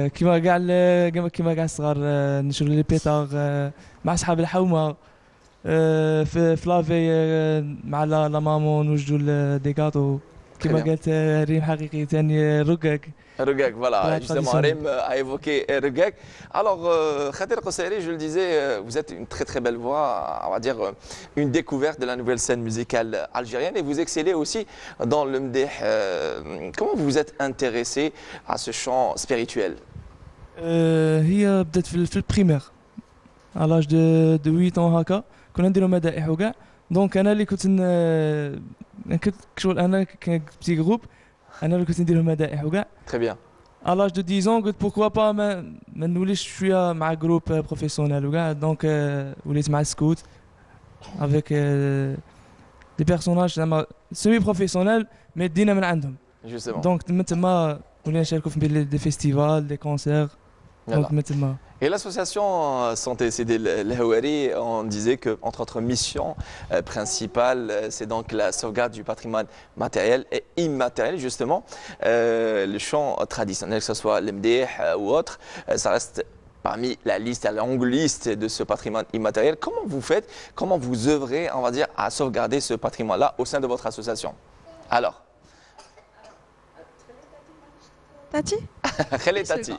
كيما كاع الصغار نشرو لي بيتار مع صحاب الحومه في لافي مع لا مامون نوجدوا دي غاتو كيما قالت ريم حقيقي ثاني رقاق. Rugag, voilà, justement, Rim a évoqué Rugag. Alors, Khatir Khosseiri, je le disais, vous êtes une très très belle voix, on va dire une découverte de la nouvelle scène musicale algérienne et vous excellez aussi dans le mdeh. Comment vous vous êtes intéressé à ce chant spirituel? هي بدات في البريمير على لاج دو 8 ans هكا كنا نديرو مدائح وكاع دونك انا اللي كنت شغل انا كان بتي جروب انا اللي كنت ندير مدائح وكاع. Très bien. À l'âge de 10 ans قلت pourquoi pas ما نوليش شويه مع جروب بروفيسيونيل وكاع دونك وليت مع السكوت avec des personnages semi-professionnels mais دينا من عندهم. Justement. Donc من تما ولينا نشاركوا في des festivals, des concerts. Voilà. Donc من تما. Et l'association Santé Sidi El Houari, on disait que entre autres missions principales, c'est donc la sauvegarde du patrimoine matériel et immatériel justement. Le chant traditionnel, que ce soit l'MDH ou autre, ça reste parmi la liste, la longue liste de ce patrimoine immatériel. Comment vous faites, comment vous œuvrez, on va dire, à sauvegarder ce patrimoine-là au sein de votre association? Alors. Tati Tati.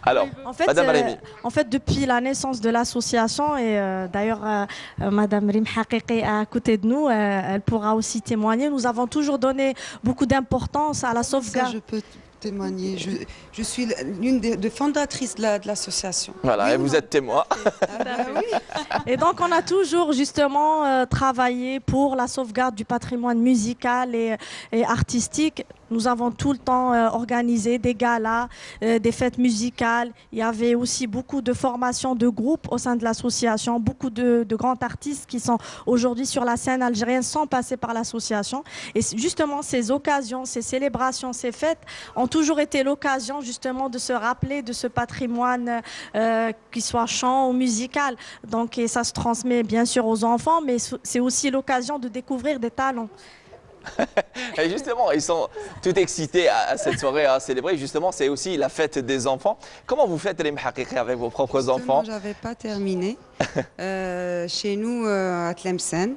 Alors, Madame Rémi. En fait, depuis la naissance de l'association, et d'ailleurs, Madame Rim Haqiqi à côté de nous, elle pourra aussi témoigner, nous avons toujours donné beaucoup d'importance à la sauvegarde. Ça, je peux témoigner. Je suis l'une des fondatrices de l'association. Voilà, oui, et vous êtes témoin. Oui. Et donc, on a toujours justement travaillé pour la sauvegarde du patrimoine musical et artistique. Nous avons tout le temps organisé des galas, des fêtes musicales. Il y avait aussi beaucoup de formations de groupes au sein de l'association, beaucoup de grands artistes qui sont aujourd'hui sur la scène algérienne sans passer par l'association. Et justement, ces occasions, ces célébrations, ces fêtes ont toujours été l'occasion justement de se rappeler de ce patrimoine, qu'il soit chant ou musical. Donc, et ça se transmet bien sûr aux enfants, mais c'est aussi l'occasion de découvrir des talents. Et justement, ils sont tout excités à cette soirée à célébrer. Justement, c'est aussi la fête des enfants. Comment vous faites les mhaqiqi avec vos propres enfants? Je n'avais pas terminé. Chez nous, à Tlemcen,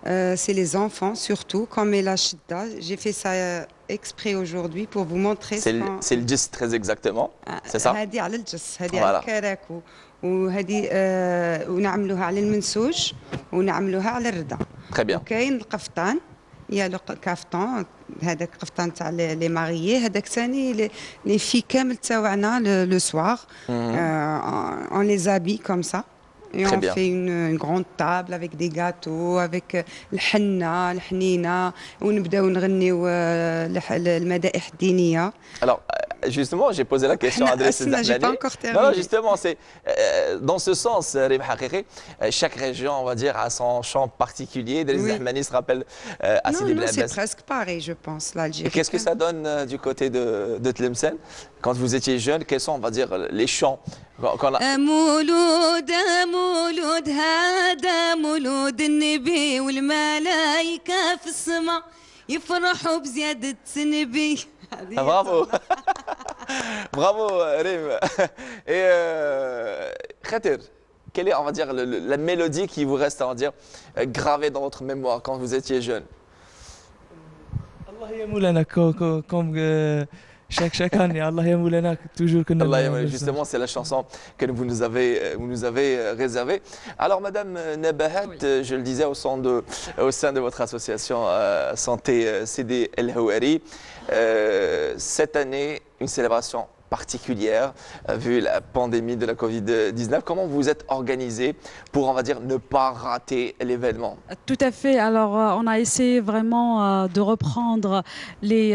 c'est les enfants surtout, comme El Shidda. J'ai fait ça exprès aujourd'hui pour vous montrer. C'est le geste très exactement, c'est ça? Voilà. وهذه ونعملوها على المنسوج ونعملوها على الردة. Très bien. وكاين القفطان يا لو كافتون هذاك قفطان تاع لي ماريي هذاك ثاني لي في كامل تاعنا لو سوار on les habille comme ça et on fait une grande table avec des gâteaux avec الحنة الحنينة ونبداو نغنيو المدائح الدينية. Alors justement, j'ai posé la question à Adresse j'ai pas encore terminé. Non, justement, c'est dans ce sens, Rim Haqiqi, chaque région, on va dire, a son chant particulier. Adresse Zahmani se rappelle à Sidi Bel Abbas. C'est presque pareil, je pense, l'Algérie. Et qu'est-ce que ça donne du côté de Tlemcen? Quand vous étiez jeune, quels sont, on va dire, les chants مولود مولود هذا مولود النبي والملائكة في السماء يفرحوا بزيادة النبي. Bravo. Bravo, Rim. Et Khater, quelle est, on va dire, la mélodie qui vous reste, on va dire, gravée dans votre mémoire quand vous étiez jeune? Allah ya moulana, comme chaque année, Allah ya moulana, toujours que nous. Allah ya moulana, justement, c'est la chanson que vous nous avez réservée. Alors, Madame Nabahat, oui. Je le disais au sein de votre association Santé Sidi El Houari, cette année, une célébration particulière, vu la pandémie de la Covid-19. Comment vous êtes organisé pour, on va dire, ne pas rater l'événement? Tout à fait. Alors, on a essayé vraiment de reprendre les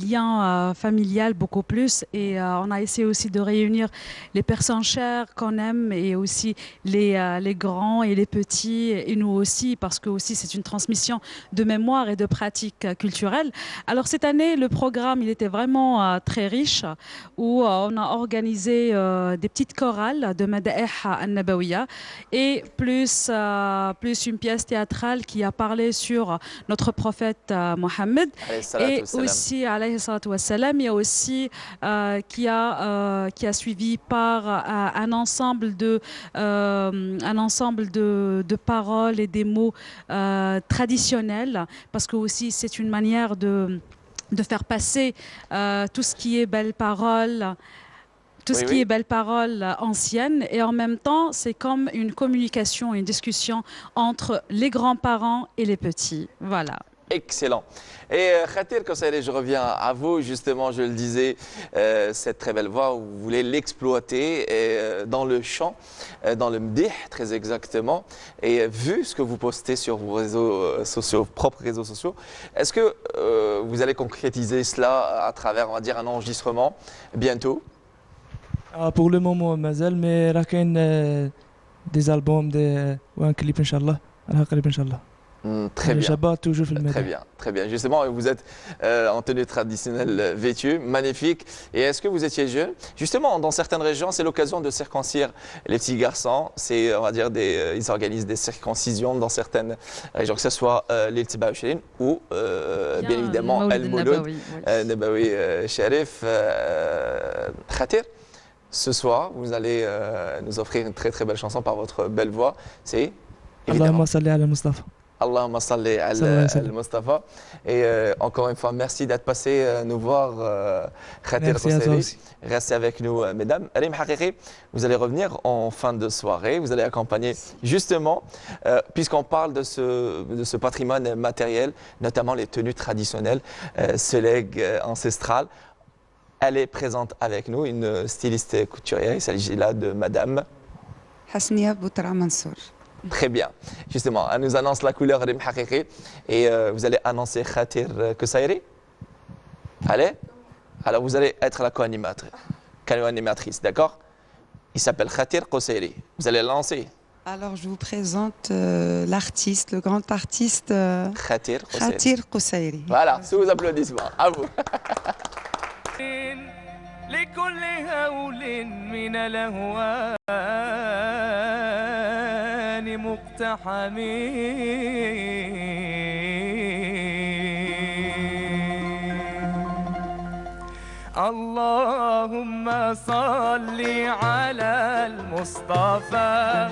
liens familiales beaucoup plus et on a essayé aussi de réunir les personnes chères qu'on aime et aussi les grands et les petits et nous aussi parce que aussi c'est une transmission de mémoire et de pratiques culturelles. Alors, cette année, le programme, il était vraiment très riche où on a organisé des petites chorales de Mada'ih al-Nabawiya et plus une pièce théâtrale qui a parlé sur notre prophète Mohammed et aussi alayhi salatu wassalam, il y a aussi qui a suivi par un ensemble de paroles et des mots traditionnels parce que aussi c'est une manière de faire passer tout ce qui est belles paroles, qui est belles paroles anciennes et en même temps c'est comme une communication, une discussion entre les grands-parents et les petits. Voilà. Excellent. Et Khater Kossayri, je reviens à vous. Justement, je le disais, cette très belle voix, vous voulez l'exploiter dans le chant, dans le mdih, très exactement. Et vu ce que vous postez sur vos réseaux sociaux, propres réseaux sociaux, est-ce que vous allez concrétiser cela à travers, on va dire, un enregistrement bientôt? Pour le moment, Mazel, mais il y a des albums ou un clip, Inch'Allah. Très bien. Jabba toujours في المدينة. Très bien, très bien. Justement, vous êtes en tenue traditionnelle vêtue, magnifique. Et est-ce que vous étiez jeune? Justement, dans certaines régions, c'est l'occasion de circoncire les petits garçons. C'est, on va dire, ils organisent des circoncisions dans certaines régions, que ce soit l'île Tibaouchérine ou bien évidemment El-Mouloud, Nabawi Sharif, Khatir. Ce soir, vous allez nous offrir une très très belle chanson par votre belle voix. C'est évidemment. اللهم صل على المصطفى. Allahumma salli ala al-Mustafa. Et encore une fois, merci d'être passé nous voir, Khatir Kosseri. Restez avec nous, mesdames. Reem Haqiqi, vous allez revenir en fin de soirée. Vous allez accompagner justement, puisqu'on parle de ce patrimoine matériel, notamment les tenues traditionnelles, ce legs ancestral. Elle est présente avec nous, une styliste couturière. Il s'agit là de madame Hasnia Boutra Mansour. Très bien. Justement, elle nous annonce la couleur Reem Haqiqi et vous allez annoncer Khatir Kosseri. Allez. Alors vous allez être la co-animatrice, d'accord? Il s'appelle Khatir Kosseri. Vous allez lancer. Alors je vous présente l'artiste, le grand artiste Khatir Kosseri. Voilà, sous vos applaudissements. À vous. لكل هول من الأهوال مقتحم اللهم صل على المصطفى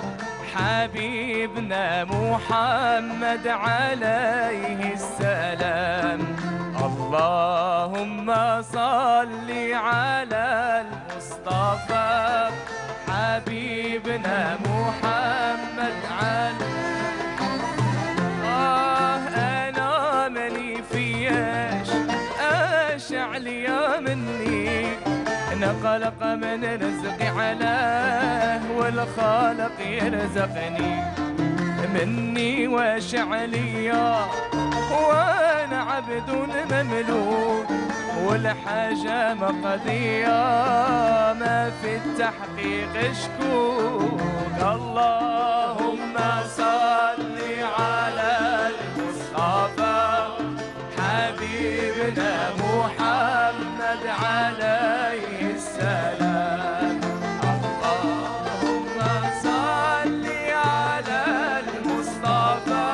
حبيبنا محمد عليه السلام اللهم صل على المصطفى حبيبنا محمد أنا ملي فياش أشعل يا مني نقلق من رزقي علاه والخالق يرزقني مني وشعليا وانا عبد مملوك والحاجة مقضية ما في التحقيق شكوك اللهم صل على المصطفى حبيبنا محمد عليه السلام اللهم صل على المصطفى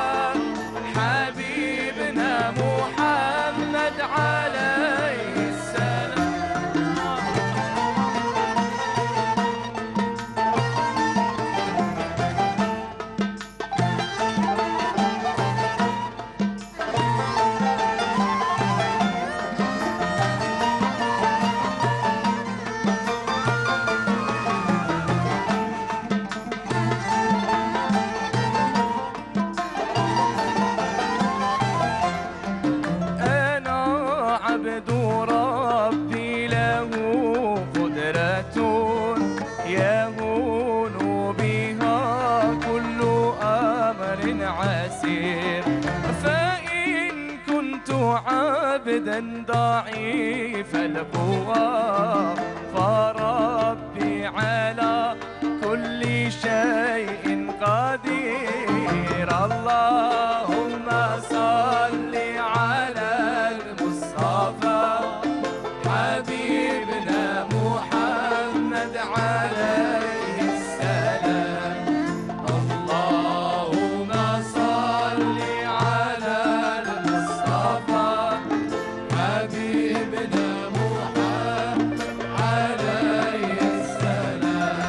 حبيبنا محمد عليه السلام عبد ربي له قدرة يهون بها كل أمر عسير فإن كنت عبدا ضعيف القوى فربي على كل شيء قدير اللهم صل على حبيبنا محمد عليه السلام اللهم صل على المصطفى حبيبنا محمد عليه السلام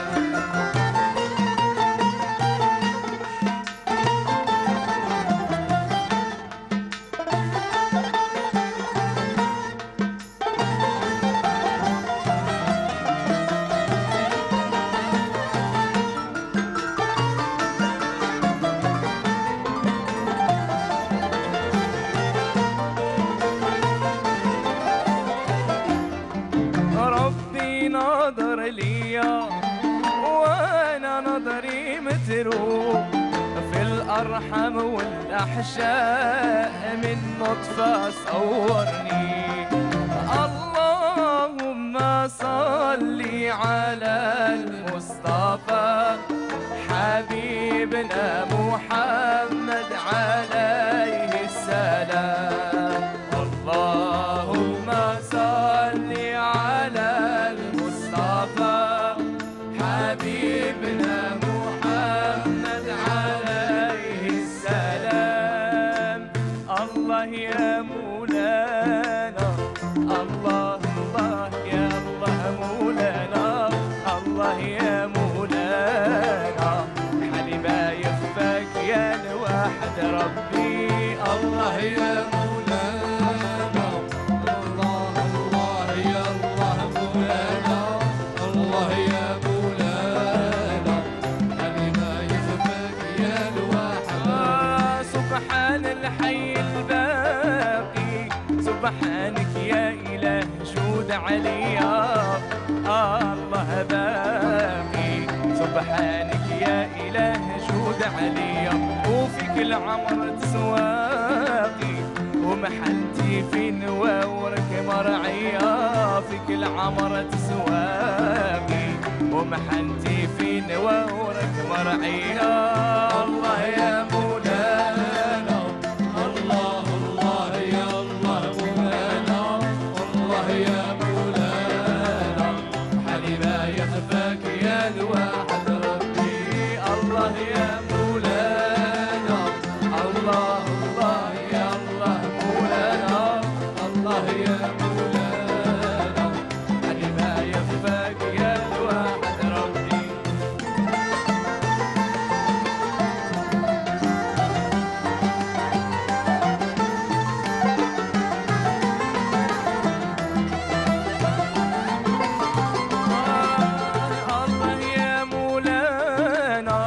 ربي نظر لي وانا نظري متروك في الارحم والاحشاء من نطفه صورني اللهم صل على المصطفى حبيبنا محمد على يا الواحد ربي الله يا مولانا الله الله يا الله مولانا الله يا مولانا اللي ما يخفاك يا الواحد سبحان الحي الباقي سبحانك يا إله جود عليا الله باقي سبحانك يا إله جود عليا وفيك العمر تسواقي ومحلتي في نواورك مرعية فيك العمر تسواقي ومحلتي في نواورك مرعية الله يا مولانا الله الله يا الله مولانا الله يا مولانا حالي ما يخفاك يا الواحد ربي الله يا مولانا الله الله يا الله مولانا الله يا مولانا حالي ما يخفاك يا الواحد ربي الله يا مولانا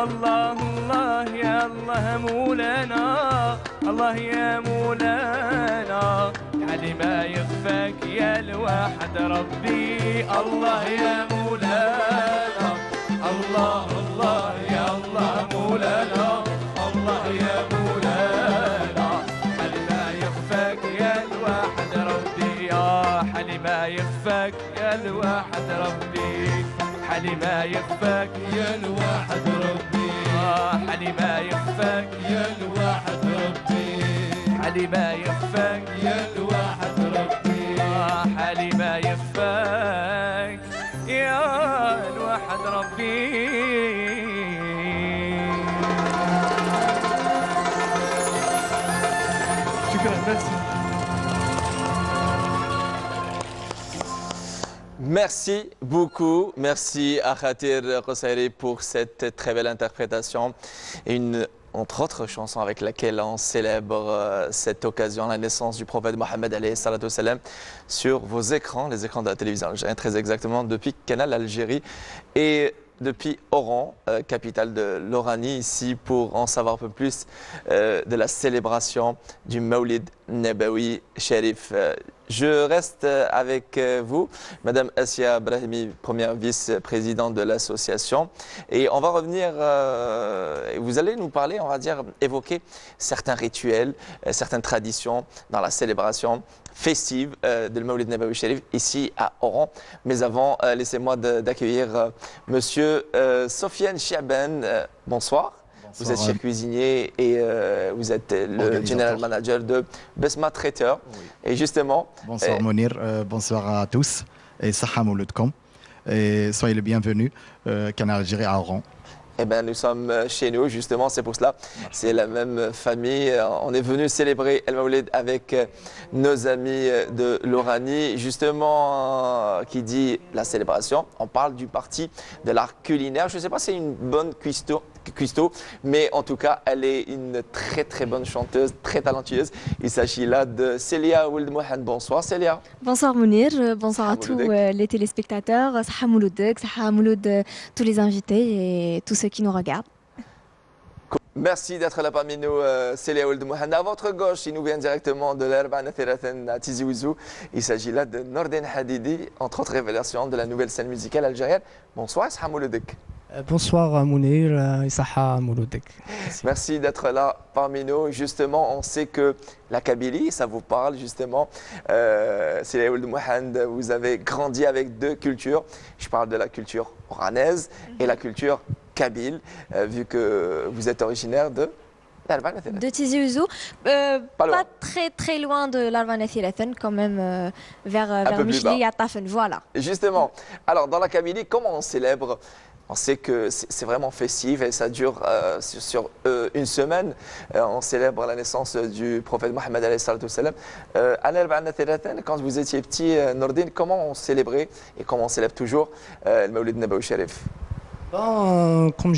الله الله يا الله مولانا الله يا مولانا علي ما يخفاك يا الواحد ربي الله يا مولانا الله الله يا الله مولانا الله يا مولانا علي ما يخفاك يا الواحد ربي يا حلي ما يخفاك يا الواحد ربي حلي ما يخفاك يا الواحد ربي حلي ما يخفاك يا الواحد ربي حلي ما يخفاك يا الواحد ربي حلي ما يخفاك يا الواحد ربي شكرا ميرسي Merci beaucoup, merci à Khatir Qusayri pour cette très belle interprétation et entre autres chansons avec laquelle on célèbre cette occasion, la naissance du prophète Mohammed alayhi salatu wassalam, sur vos écrans, les écrans de la télévision algérienne, très exactement depuis Canal Algérie et depuis Oran, capitale de l'Oranie, ici pour en savoir un peu plus de la célébration du Mawlid Nabawi Sharif. Je reste avec vous, Madame Assia Brahimi, première vice-présidente de l'association. Et on va revenir, vous allez nous parler, on va dire, évoquer certains rituels, certaines traditions dans la célébration festive de Mawlid Nabawi Sharif ici à Oran. Mais avant, laissez-moi d'accueillir Monsieur Sofiane Chiaben. Bonsoir. Vous êtes chef cuisinier et vous êtes le general manager de Besma Traiteur. Oui. Et justement... Bonsoir Mounir, bonsoir à tous et Saha Mouloudkom. Et soyez les bienvenus, Canal Algérie à Oran. Eh bien, nous sommes chez nous, justement, c'est pour cela. C'est la même famille. On est venu célébrer El Mawlid avec nos amis de l'Oranie. Justement, qui dit la célébration, on parle du parti de l'art culinaire. Je ne sais pas si c'est une bonne cuistot, mais en tout cas, elle est une très très bonne chanteuse, très talentueuse. Il s'agit là de Célia Ould Mohand. Bonsoir Célia. Bonsoir Mounir, bonsoir à tous les téléspectateurs, Saha Mouloudek, Saha Mouloud, tous les invités et tous ceux qui nous regardent. Merci d'être là parmi nous, Célia Ould Mohand. À votre gauche, il nous vient directement de l'Arbana Thérathen à Tizi Ouzou. Il s'agit là de Nordin Hadidi, entre autres révélations de la nouvelle scène musicale algérienne. Bonsoir Saha Mouloudek. Bonsoir Mounir et Saha Mouloudek. Merci d'être là parmi nous. Justement, on sait que la Kabylie, ça vous parle justement. Célia Ould Mohand, vous avez grandi avec deux cultures. Je parle de la culture oranaise et la culture kabyle, vu que vous êtes originaire de Tizi Ouzou, pas très loin de l'Arvana Thérathen, quand même vers Michli à Tafen, voilà. Justement, alors dans la Kabylie, comment on célèbre? On sait que c'est vraiment festif et ça dure sur une semaine. On célèbre la naissance du prophète Mohammed alayhi salatu wassalam. À l'Arvana Thérathen, quand vous étiez petit, Nordin, comment on célébrait et comment on célèbre toujours le Mawlid Nabawi Sharif? Comme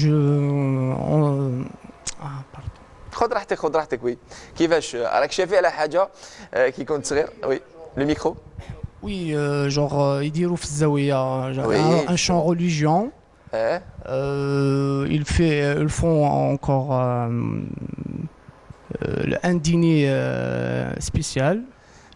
خذ راحتك خذ راحتك. وي كيفاش راك شافي على حاجه كي كنت صغير؟ وي لو ميكرو. Oui, genre يديروا في الزاوية un chant religion. Ils font encore un dîner spécial.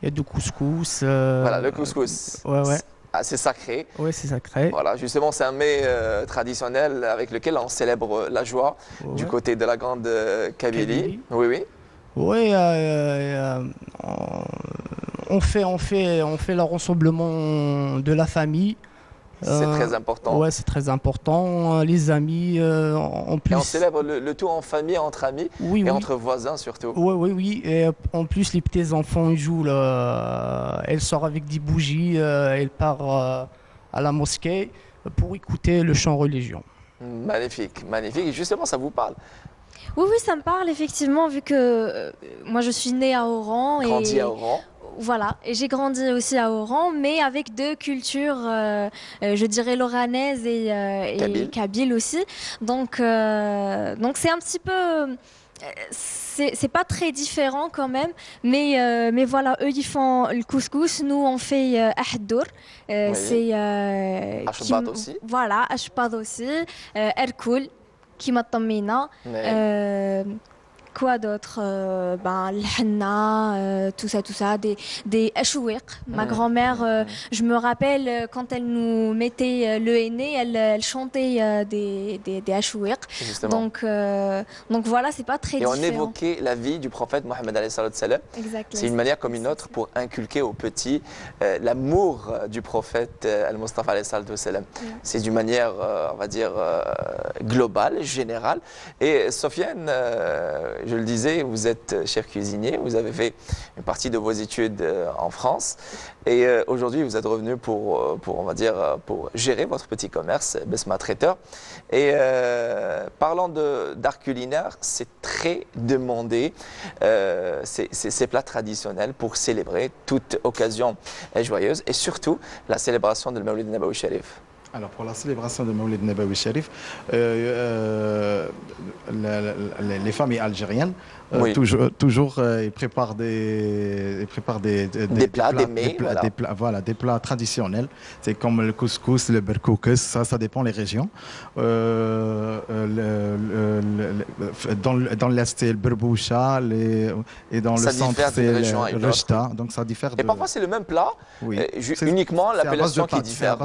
Il y a du couscous. Voilà, le couscous. Ouais. C'est sacré. Oui, c'est sacré. Voilà, justement, c'est un mets traditionnel avec lequel on célèbre la joie du côté de la grande Kabylie. Oui. Oui, on fait le rassemblement de la famille. C'est très important. Ouais, c'est très important. Les amis, en plus. Et on célèbre le tout en famille, entre amis et entre voisins surtout. Oui. Et en plus, les petits enfants ils jouent. Elle sort avec des bougies. Elle part à la mosquée pour écouter le chant religion. Magnifique. Et justement, ça vous parle? Oui, ça me parle effectivement, vu que moi je suis née à Oran. Grandi à Oran. Voilà, et j'ai grandi aussi à Oran, mais avec deux cultures, je dirais loranaise et kabyle aussi. Donc c'est un petit peu, c'est pas très différent quand même, mais voilà, eux ils font le couscous, nous on fait ahdour, c'est ashbad aussi. Voilà, ashbad aussi, erkoul, kima tamina. Quoi d'autre? Le henna, tout ça, des ashouiq. Ma grand-mère, je me rappelle quand elle nous mettait le henné, elle chantait des ashouiq. Donc voilà, c'est pas très différent. Et on évoquait la vie du prophète Mohammed alayhi salam. C'est une manière comme une autre pour inculquer aux petits l'amour du prophète al-Mustafa alayhi salam. C'est d'une manière, on va dire, globale, générale. Et Sofiane, je le disais, vous êtes chef cuisinier, vous avez fait une partie de vos études en France et aujourd'hui vous êtes revenu pour gérer votre petit commerce, Besma Traiteur. Et parlant d'art culinaire, c'est très demandé, ces plats traditionnels pour célébrer toute occasion joyeuse et surtout la célébration de Mawlid Nabawi Sharif. Alors pour la célébration de Mawlid Nabawi Sharif, les familles algériennes toujours ils préparent des plats, des plats traditionnels. C'est comme le couscous, le berkoukes, ça dépend des régions. Dans l'est c'est le berboucha et dans le centre c'est le rechta. Donc ça diffère. Et parfois c'est le même plat, uniquement l'appellation qui diffère.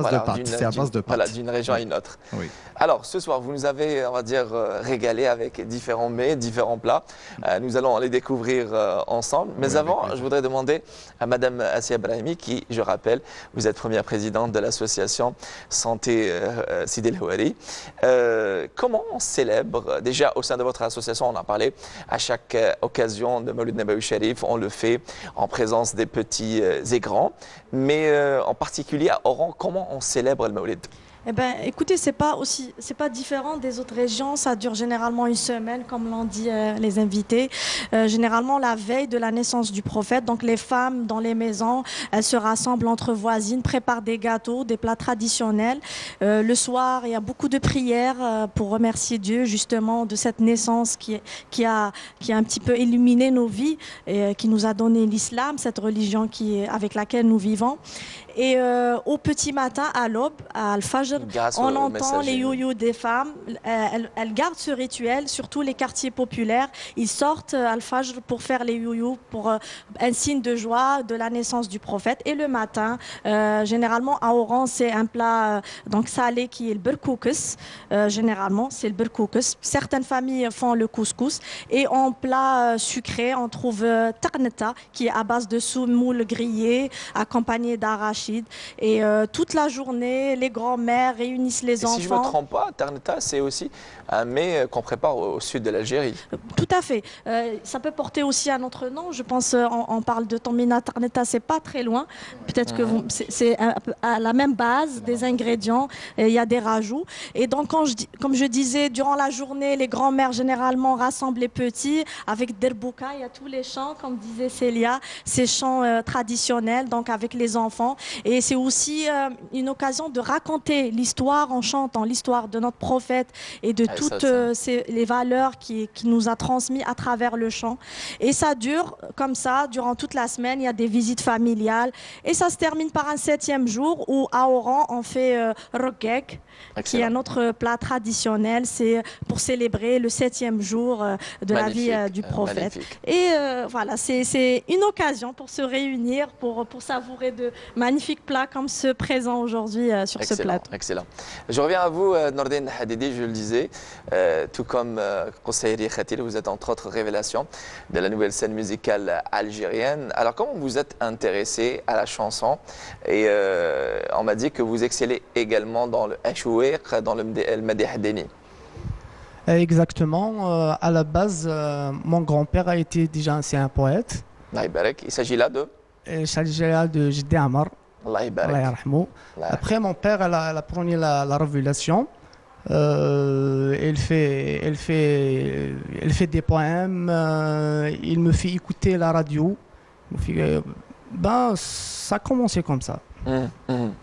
C'est à base de pâtes. Voilà, d'une région à une autre. Alors ce soir, vous nous avez, on va dire, régalé avec différents mets, différents plats. Nous allons les découvrir ensemble. Mais avant, je voudrais demander à Madame Assia Brahimi, qui, je rappelle, vous êtes première présidente de l'association Santé Sidi El Houari. Comment on célèbre, déjà au sein de votre association, on en a parlé, à chaque occasion de Mawlid Nabawi Sharif, on le fait en présence des petits et grands. Mais en particulier à Oran, comment on célèbre le Mawlid? Eh bien, écoutez, c'est pas différent des autres régions. Ça dure généralement une semaine, comme l'ont dit les invités. Généralement, la veille de la naissance du prophète. Donc, les femmes dans les maisons, elles se rassemblent entre voisines, préparent des gâteaux, des plats traditionnels. Le soir, il y a beaucoup de prières pour remercier Dieu, justement, de cette naissance qui a un petit peu illuminé nos vies et qui nous a donné l'islam, cette religion avec laquelle nous vivons. Et au petit matin, à l'aube, à Al-Fajr, on entend les youyous des femmes. Elles gardent ce rituel, surtout les quartiers populaires. Ils sortent Al-Fajr pour faire les youyous, pour un signe de joie de la naissance du prophète. Et le matin, généralement à Oran, c'est un plat donc salé qui est le berkoukes. Généralement, c'est le berkoukes. Certaines familles font le couscous. Et en plat sucré, on trouve tarneta, qui est à base de semoule grillée, accompagné d'arachide. Et toute la journée, les grands-mères réunissent les enfants. Si je ne me trompe pas, tarneta, c'est aussi un mets qu'on prépare au sud de l'Algérie. Tout à fait. Ça peut porter aussi un autre nom. Je pense on parle de Tambina Tarneta, c'est pas très loin. Peut-être que c'est à la même base des ingrédients. Il y a des rajouts. Et donc, comme je disais, durant la journée, les grands-mères généralement rassemblent les petits avec derbouka. Il y a tous les chants, comme disait Célia, ces chants traditionnels, donc avec les enfants. Et c'est aussi une occasion de raconter célébrer l'histoire en chantant l'histoire de notre prophète et de toutes les valeurs qu'il nous a transmises à travers le chant. Et ça dure comme ça, durant toute la semaine, il y a des visites familiales. Et ça se termine par un 7e jour où à Oran, on fait rogeg, qui est un autre plat traditionnel. C'est pour célébrer le 7e jour de la vie du prophète. Et voilà, c'est une occasion pour se réunir, pour savourer de magnifiques plats comme ceux présents aujourd'hui sur ce plateau. Excellent. Je reviens à vous, Nordine Hadidi, je le disais, tout comme Koussaïri Khatil, vous êtes entre autres révélations de la nouvelle scène musicale algérienne. Alors comment vous êtes intéressé à la chanson? Et on m'a dit que vous excellez également dans le Ashouiq, dans le Madih Deni. Exactement. À la base, mon grand-père a été déjà un poète. Il s'agit là de Il s'agit là de Jiddi Amar. Allah yarhamou. Après, mon père elle a pris la révélation. Elle fait des poèmes. Il me fait écouter la radio. Ça a commencé comme ça.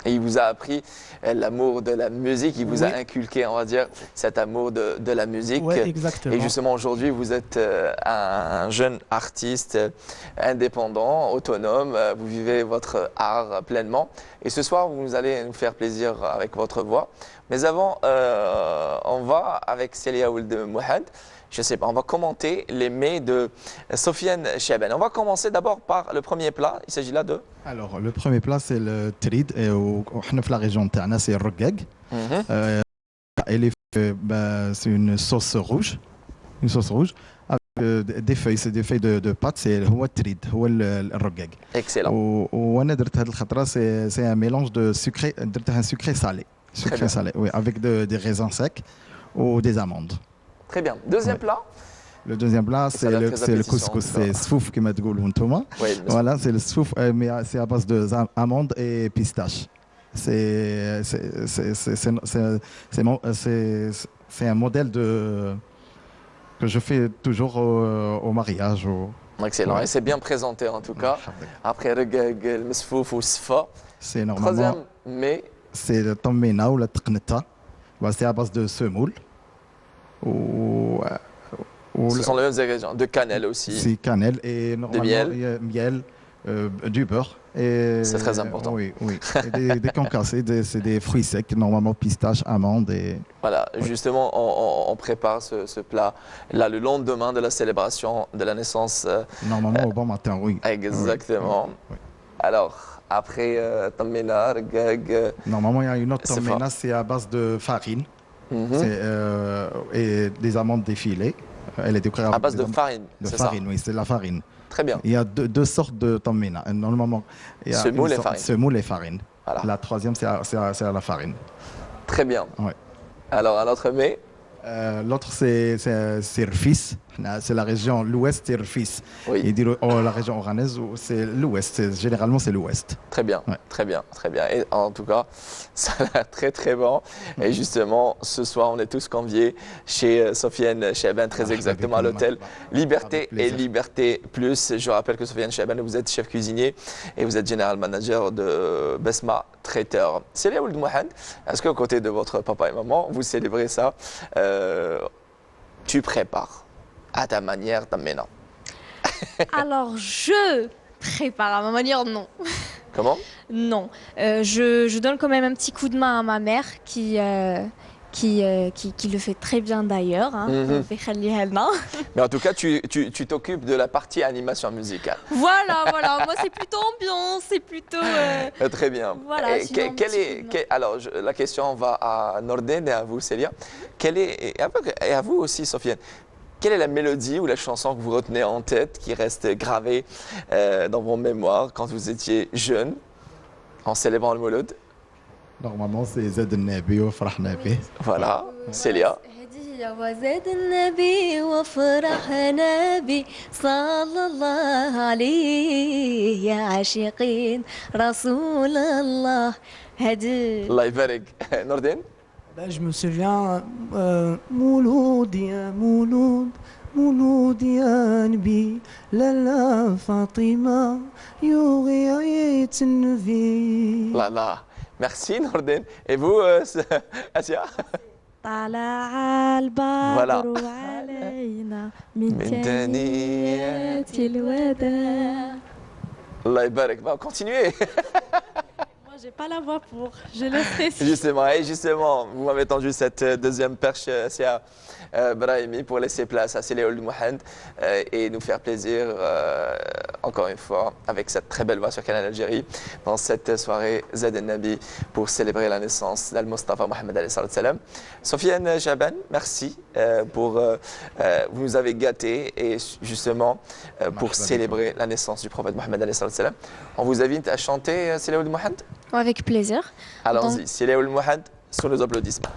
Et il vous a appris l'amour de la musique, il vous a inculqué, on va dire, cet amour de la musique. Oui, exactement. Et justement, aujourd'hui, vous êtes un jeune artiste indépendant, autonome, vous vivez votre art pleinement. Et ce soir, vous allez nous faire plaisir avec votre voix. Mais avant, on va avec Célia Ould Mouhad. Je ne sais pas, on va commenter les mets de Sofiane Chebane. On va commencer d'abord par le premier plat. Il s'agit là de... Alors, le premier plat, c'est le trid. Et dans la région de Tana, c'est le rogeg. C'est une sauce rouge. Une sauce rouge avec des feuilles. C'est des feuilles de pâte. C'est le trid, le rogeg. Excellent. C'est un mélange de sucré, un sucré salé. Sucré salé, oui, avec des raisins secs ou des amandes. Très bien. Deuxième plat. Le deuxième plat, c'est le couscous. C'est sfouf qui m'a dit Voilà, c'est le sfouf, mais c'est à base d'amandes et pistaches. C'est un modèle que je fais toujours au mariage. Excellent. Et c'est bien présenté en tout cas. Après, le sfouf ou sfa. C'est normalement. Troisième, mais. C'est le tammena ou la tqneta. C'est à base de semoule. Ce sont les mêmes ingrédients, de cannelle aussi. C'est cannelle et normalement miel, du beurre. C'est très important. Oui. Des concassés, c'est des fruits secs, normalement pistaches, amandes. Voilà, justement, on prépare ce plat là le lendemain de la célébration de la naissance. Normalement au bon matin, oui. Exactement. Oui. Alors, après tammena, normalement, il y a une autre tammena, c'est à base de farine. Et des amandes défilées. Elle est décorée à base de farine. De farine, oui, c'est la farine. Très bien. Il y a deux sortes de tammena. Normalement, il y a semoule et farine. Semoule et farine. Voilà. La troisième, c'est à la farine. Très bien. Ouais. Alors, un autre mets. L'autre, c'est Rfis. C'est la région, l'ouest, c'est Rfis. Oui. Et la région oranaise, c'est l'ouest. Généralement, c'est l'ouest. Très bien, très bien. Et en tout cas, ça a l'air très très bon. Et justement, ce soir, on est tous conviés chez Sofiane Chebane, très exactement à l'hôtel Liberté et Liberté Plus. Je rappelle que Sofiane Chebane, vous êtes chef cuisinier et vous êtes général manager de Besma Traiteur. Célia Ould Mouhad, est-ce qu'à côté de votre papa et maman, vous célébrez ça? Tu prépares à ta manière ta ména? Alors, je prépare à ma manière, non. Comment? Non. Je donne quand même un petit coup de main à ma mère qui le fait très bien d'ailleurs. Mais en tout cas, tu t'occupes de la partie animation musicale. Voilà. Moi, c'est plutôt ambiance, c'est plutôt... Très bien. Voilà, alors, la question va à Nordine et à vous, Célia. Et à vous aussi, Sofiane. Quelle est la mélodie ou la chanson que vous retenez en tête, qui reste gravée dans vos mémoires quand vous étiez jeune, en célébrant le Mouloud? Normalement, c'est Zed Nabi ou Farah Nabi. Voilà, Célia. وزاد النبي وفرحنا بي صلى الله عليه يا عاشقين رسول الله هدي الله يبارك. Nordine? Je me souviens مولود يا مولود مولود يا نبي لالا فاطمة يوغي عيت النبي. لا Merci Nordin. Et vous, Asia? طلع البدر علينا من ثنيات الوداع. Allah يبارك. Va continuer. Moi, j'ai pas la voix pour. Je le précise. Justement, vous m'avez tendu cette deuxième perche, Asia Brahimi, pour laisser place à Séléol Mohand et nous faire plaisir encore une fois avec cette très belle voix sur Canal Algérie dans cette soirée Zed el-Nabi pour célébrer la naissance d'Al-Mustafa Mohamed alayhi salam. Sofiane Jaban, merci pour vous nous avez gâtés et justement pour célébrer la naissance du prophète Mohamed alayhi salam. On vous invite à chanter Séléol Mohand. Avec plaisir. Allons-y, Séléol Mohand sous nos applaudissements.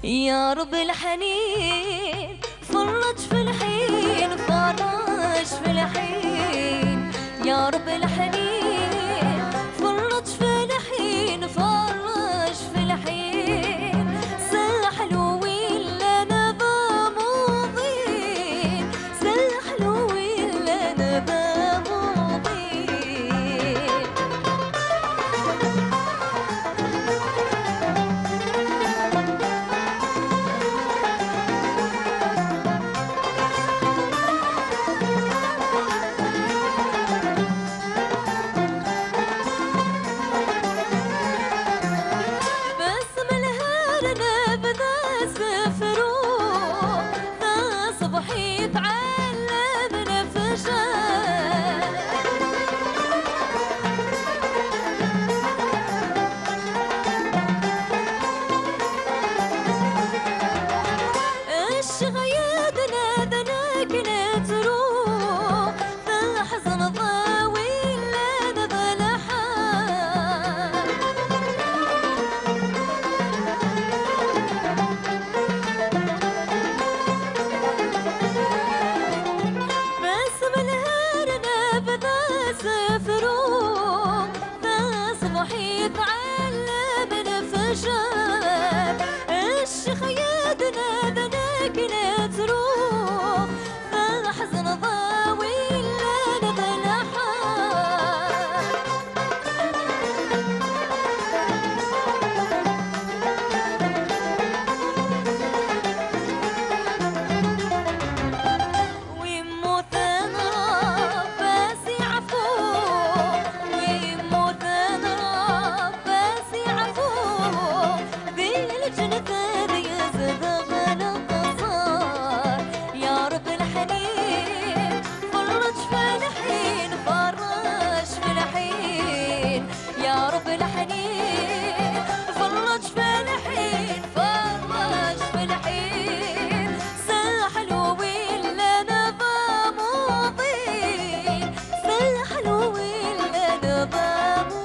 يا رب الحنين فرج في الحين فرج في الحين يا رب الحنين فرج في الحين فرج في الحين سلحلوين لنا بموضين سلحلوين لنا بموضين رب الحنين فرج في الحين فرج في الحين سحلوين لنا ضاموضين سحلوين لنا ضاموضين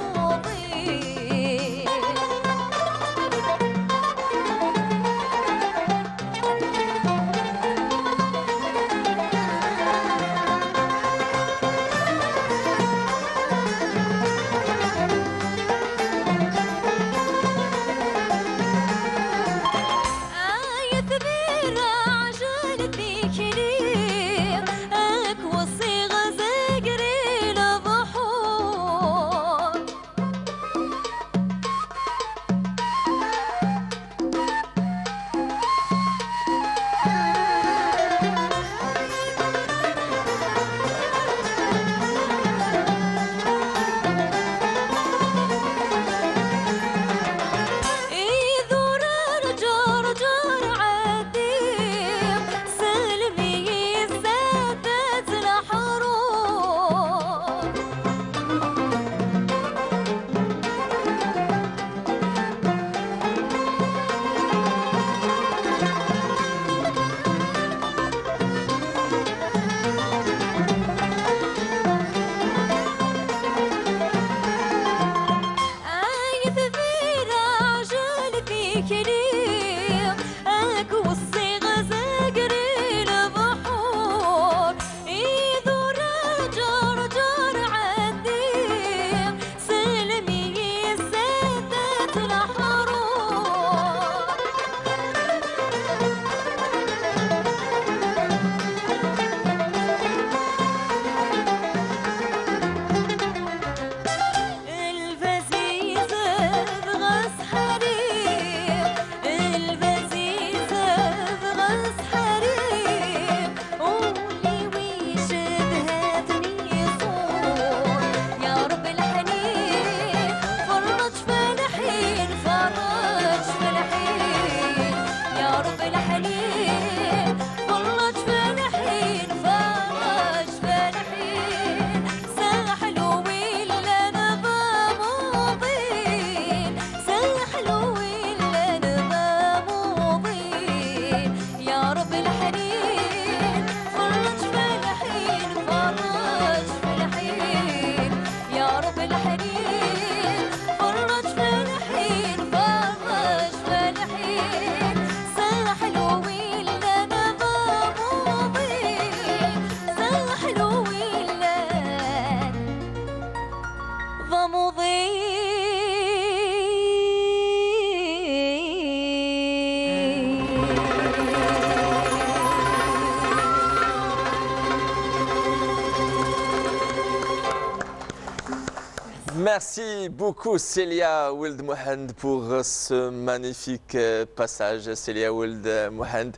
Merci beaucoup Célia Ould Mohand pour ce magnifique passage. Célia Ould Mohand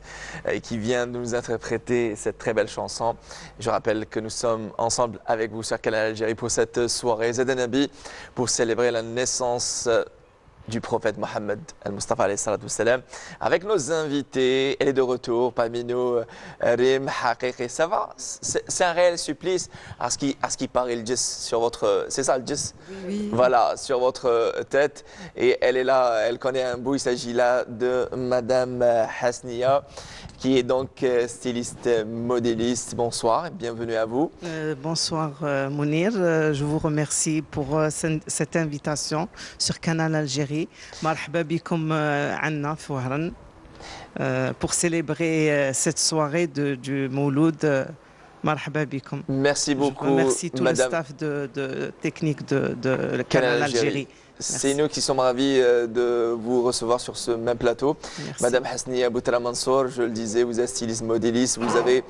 qui vient de nous interpréter cette très belle chanson. Je rappelle que nous sommes ensemble avec vous sur Canal Algérie pour cette soirée Zed Nabi pour célébrer la naissance du prophète Mohammed al-Mustafa alayhi salatu wassalam. Avec nos invités, elle est de retour parmi nous, Rim Haqiqi. Ça va? C'est un réel supplice à ce qui paraît le djess sur votre... C'est ça le djess? Oui. Voilà, sur votre tête. Et elle est là, elle connaît un bout. Il s'agit là de Madame Hasnia, qui est donc styliste, modéliste. Bonsoir et bienvenue à vous. Bonsoir Mounir, je vous remercie pour cette invitation sur Canal Algérie. مرحبا بكم عنا في وهران pour célébrer cette soirée du Mouloud. مرحبا بكم. Merci beaucoup. Merci tout le staff de technique de Canal Algérie. C'est nous qui sommes ravis de vous recevoir sur ce même plateau. Merci. Madame Hasnia Boutala Mansour, je le disais, vous êtes styliste modéliste, vous avez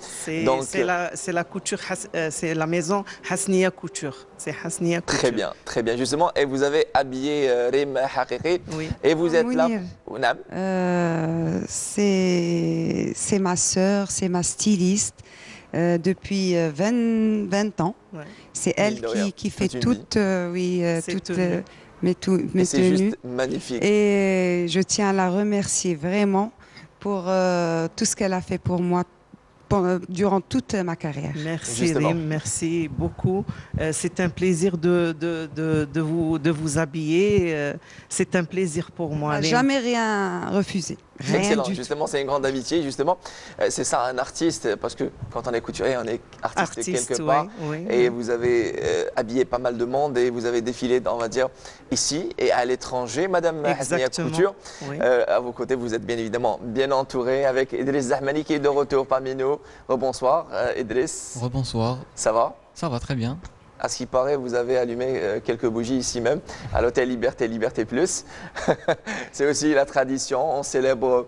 donc... C'est la couture, c'est la maison Hasnia Couture. C'est Hasnia Couture. Très bien, très bien. Justement, et vous avez habillé Rim Haqiqi. Oui. Et vous êtes là... C'est ma sœur, c'est ma styliste. Depuis 20 ans. Ouais. C'est elle qui fait toutes mes tenues. C'est juste magnifique. Et je tiens à la remercier vraiment pour tout ce qu'elle a fait pour moi durant toute ma carrière. Merci Rim, merci beaucoup. C'est un plaisir de vous habiller. C'est un plaisir pour moi. Jamais rien refusé. Excellent, justement, c'est une grande amitié. Justement, c'est ça un artiste, parce que quand on est couturier, on est artiste quelque part. Et vous avez habillé pas mal de monde et vous avez défilé, on va dire, ici et à l'étranger. Madame Hasnia Couture, à vos côtés, vous êtes bien évidemment bien entouré avec Idriss Zahmani qui est de retour parmi nous. Rebonsoir, Idriss. Rebonsoir. Ça va? Ça va très bien. À ce qui paraît, vous avez allumé quelques bougies ici même, à l'hôtel Liberté, Liberté Plus. C'est aussi la tradition. On célèbre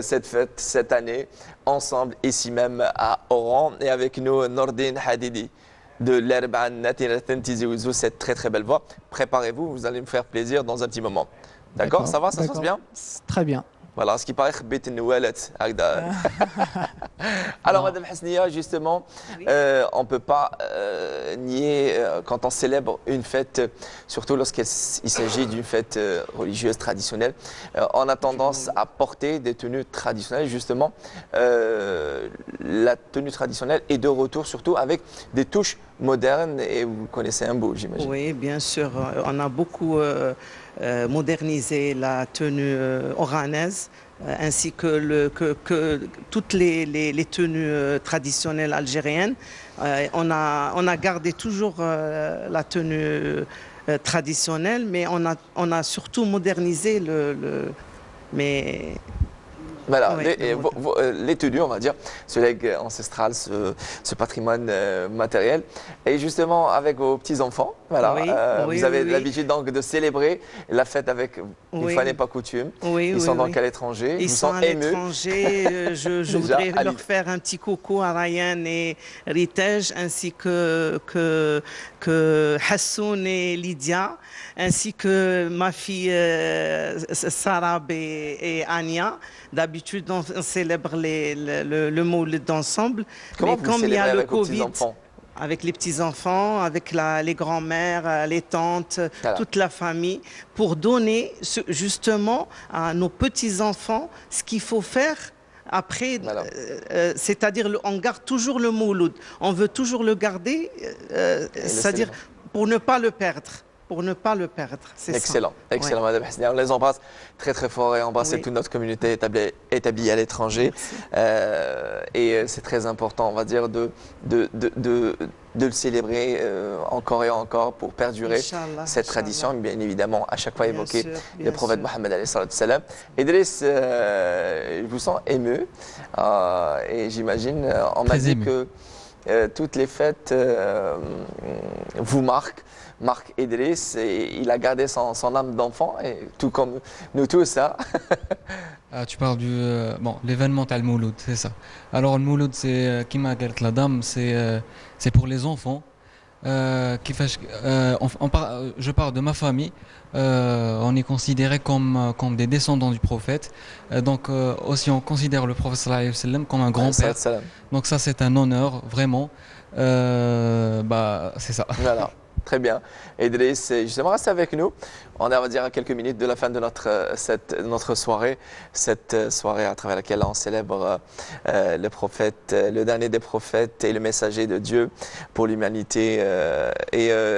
cette fête cette année ensemble ici même à Oran. Et avec nous, Nordine Hadidi de l'Erban Natinatan Tizi Ouzou, cette très très belle voix. Préparez-vous, vous allez me faire plaisir dans un petit moment. D'accord? Ça va? Ça se passe bien? Très bien. Voilà, ce qui paraît que Noualet. Alors, Madame Hasnia, justement, on ne peut pas nier quand on célèbre une fête, surtout lorsqu'il s'agit d'une fête religieuse traditionnelle, on a tendance à porter des tenues traditionnelles. Justement, la tenue traditionnelle est de retour, surtout avec des touches modernes, et vous connaissez un beau, j'imagine. Oui, bien sûr. On a beaucoup modernisé la tenue oranaise, ainsi que toutes les tenues traditionnelles algériennes. On a gardé toujours la tenue traditionnelle, mais on a surtout modernisé Voilà, les tenues, on va dire, ce legs ancestral, ce patrimoine matériel. Et justement, avec vos petits-enfants, voilà, vous avez l'habitude donc de célébrer la fête avec, une fois n'est pas coutume. Ils sont donc à l'étranger. Ils sont à l'étranger. Je voudrais leur faire un petit coucou à Ryan et Ritej, ainsi que Hassoun et Lydia, ainsi que ma fille Sarab et Anya. D'habitude, on célèbre le Mawlid ensemble. Comment vous célébrez avec vos petits-enfants? Avec les petits-enfants, avec les grands-mères, les tantes, toute la famille, pour donner justement à nos petits-enfants ce qu'il faut faire après. C'est-à-dire, on garde toujours le Mawlid. On veut toujours le garder, c'est-à-dire pour ne pas le perdre. Pour ne pas le perdre, c'est ça. Excellent, excellent, Madame Hasnia. On les embrasse très très fort et embrasser toute notre communauté établie à l'étranger. Et c'est très important, on va dire, de le célébrer encore et encore pour perdurer cette tradition. Bien évidemment, à chaque fois évoquer le prophète Mohammed alayhi salam. Idriss, je vous sens ému et j'imagine, on m'a dit que toutes les fêtes vous marquent. Marc Idriss, et il a gardé son âme d'enfant, tout comme nous tous. Hein. Tu parles du l'événement Al Mouloud, c'est ça. Alors le Mouloud, c'est qui m'a dit la dame, c'est pour les enfants. Je parle de ma famille. On est considéré comme des descendants du prophète. Donc aussi on considère le prophète sallallahu alayhi wa sallam comme un grand-père. Donc ça c'est un honneur vraiment. C'est ça. Voilà. Très bien. Idriss, justement, reste avec nous. On est, on va dire, à quelques minutes de la fin de notre soirée. Cette soirée à travers laquelle on célèbre le prophète, le dernier des prophètes et le messager de Dieu pour l'humanité.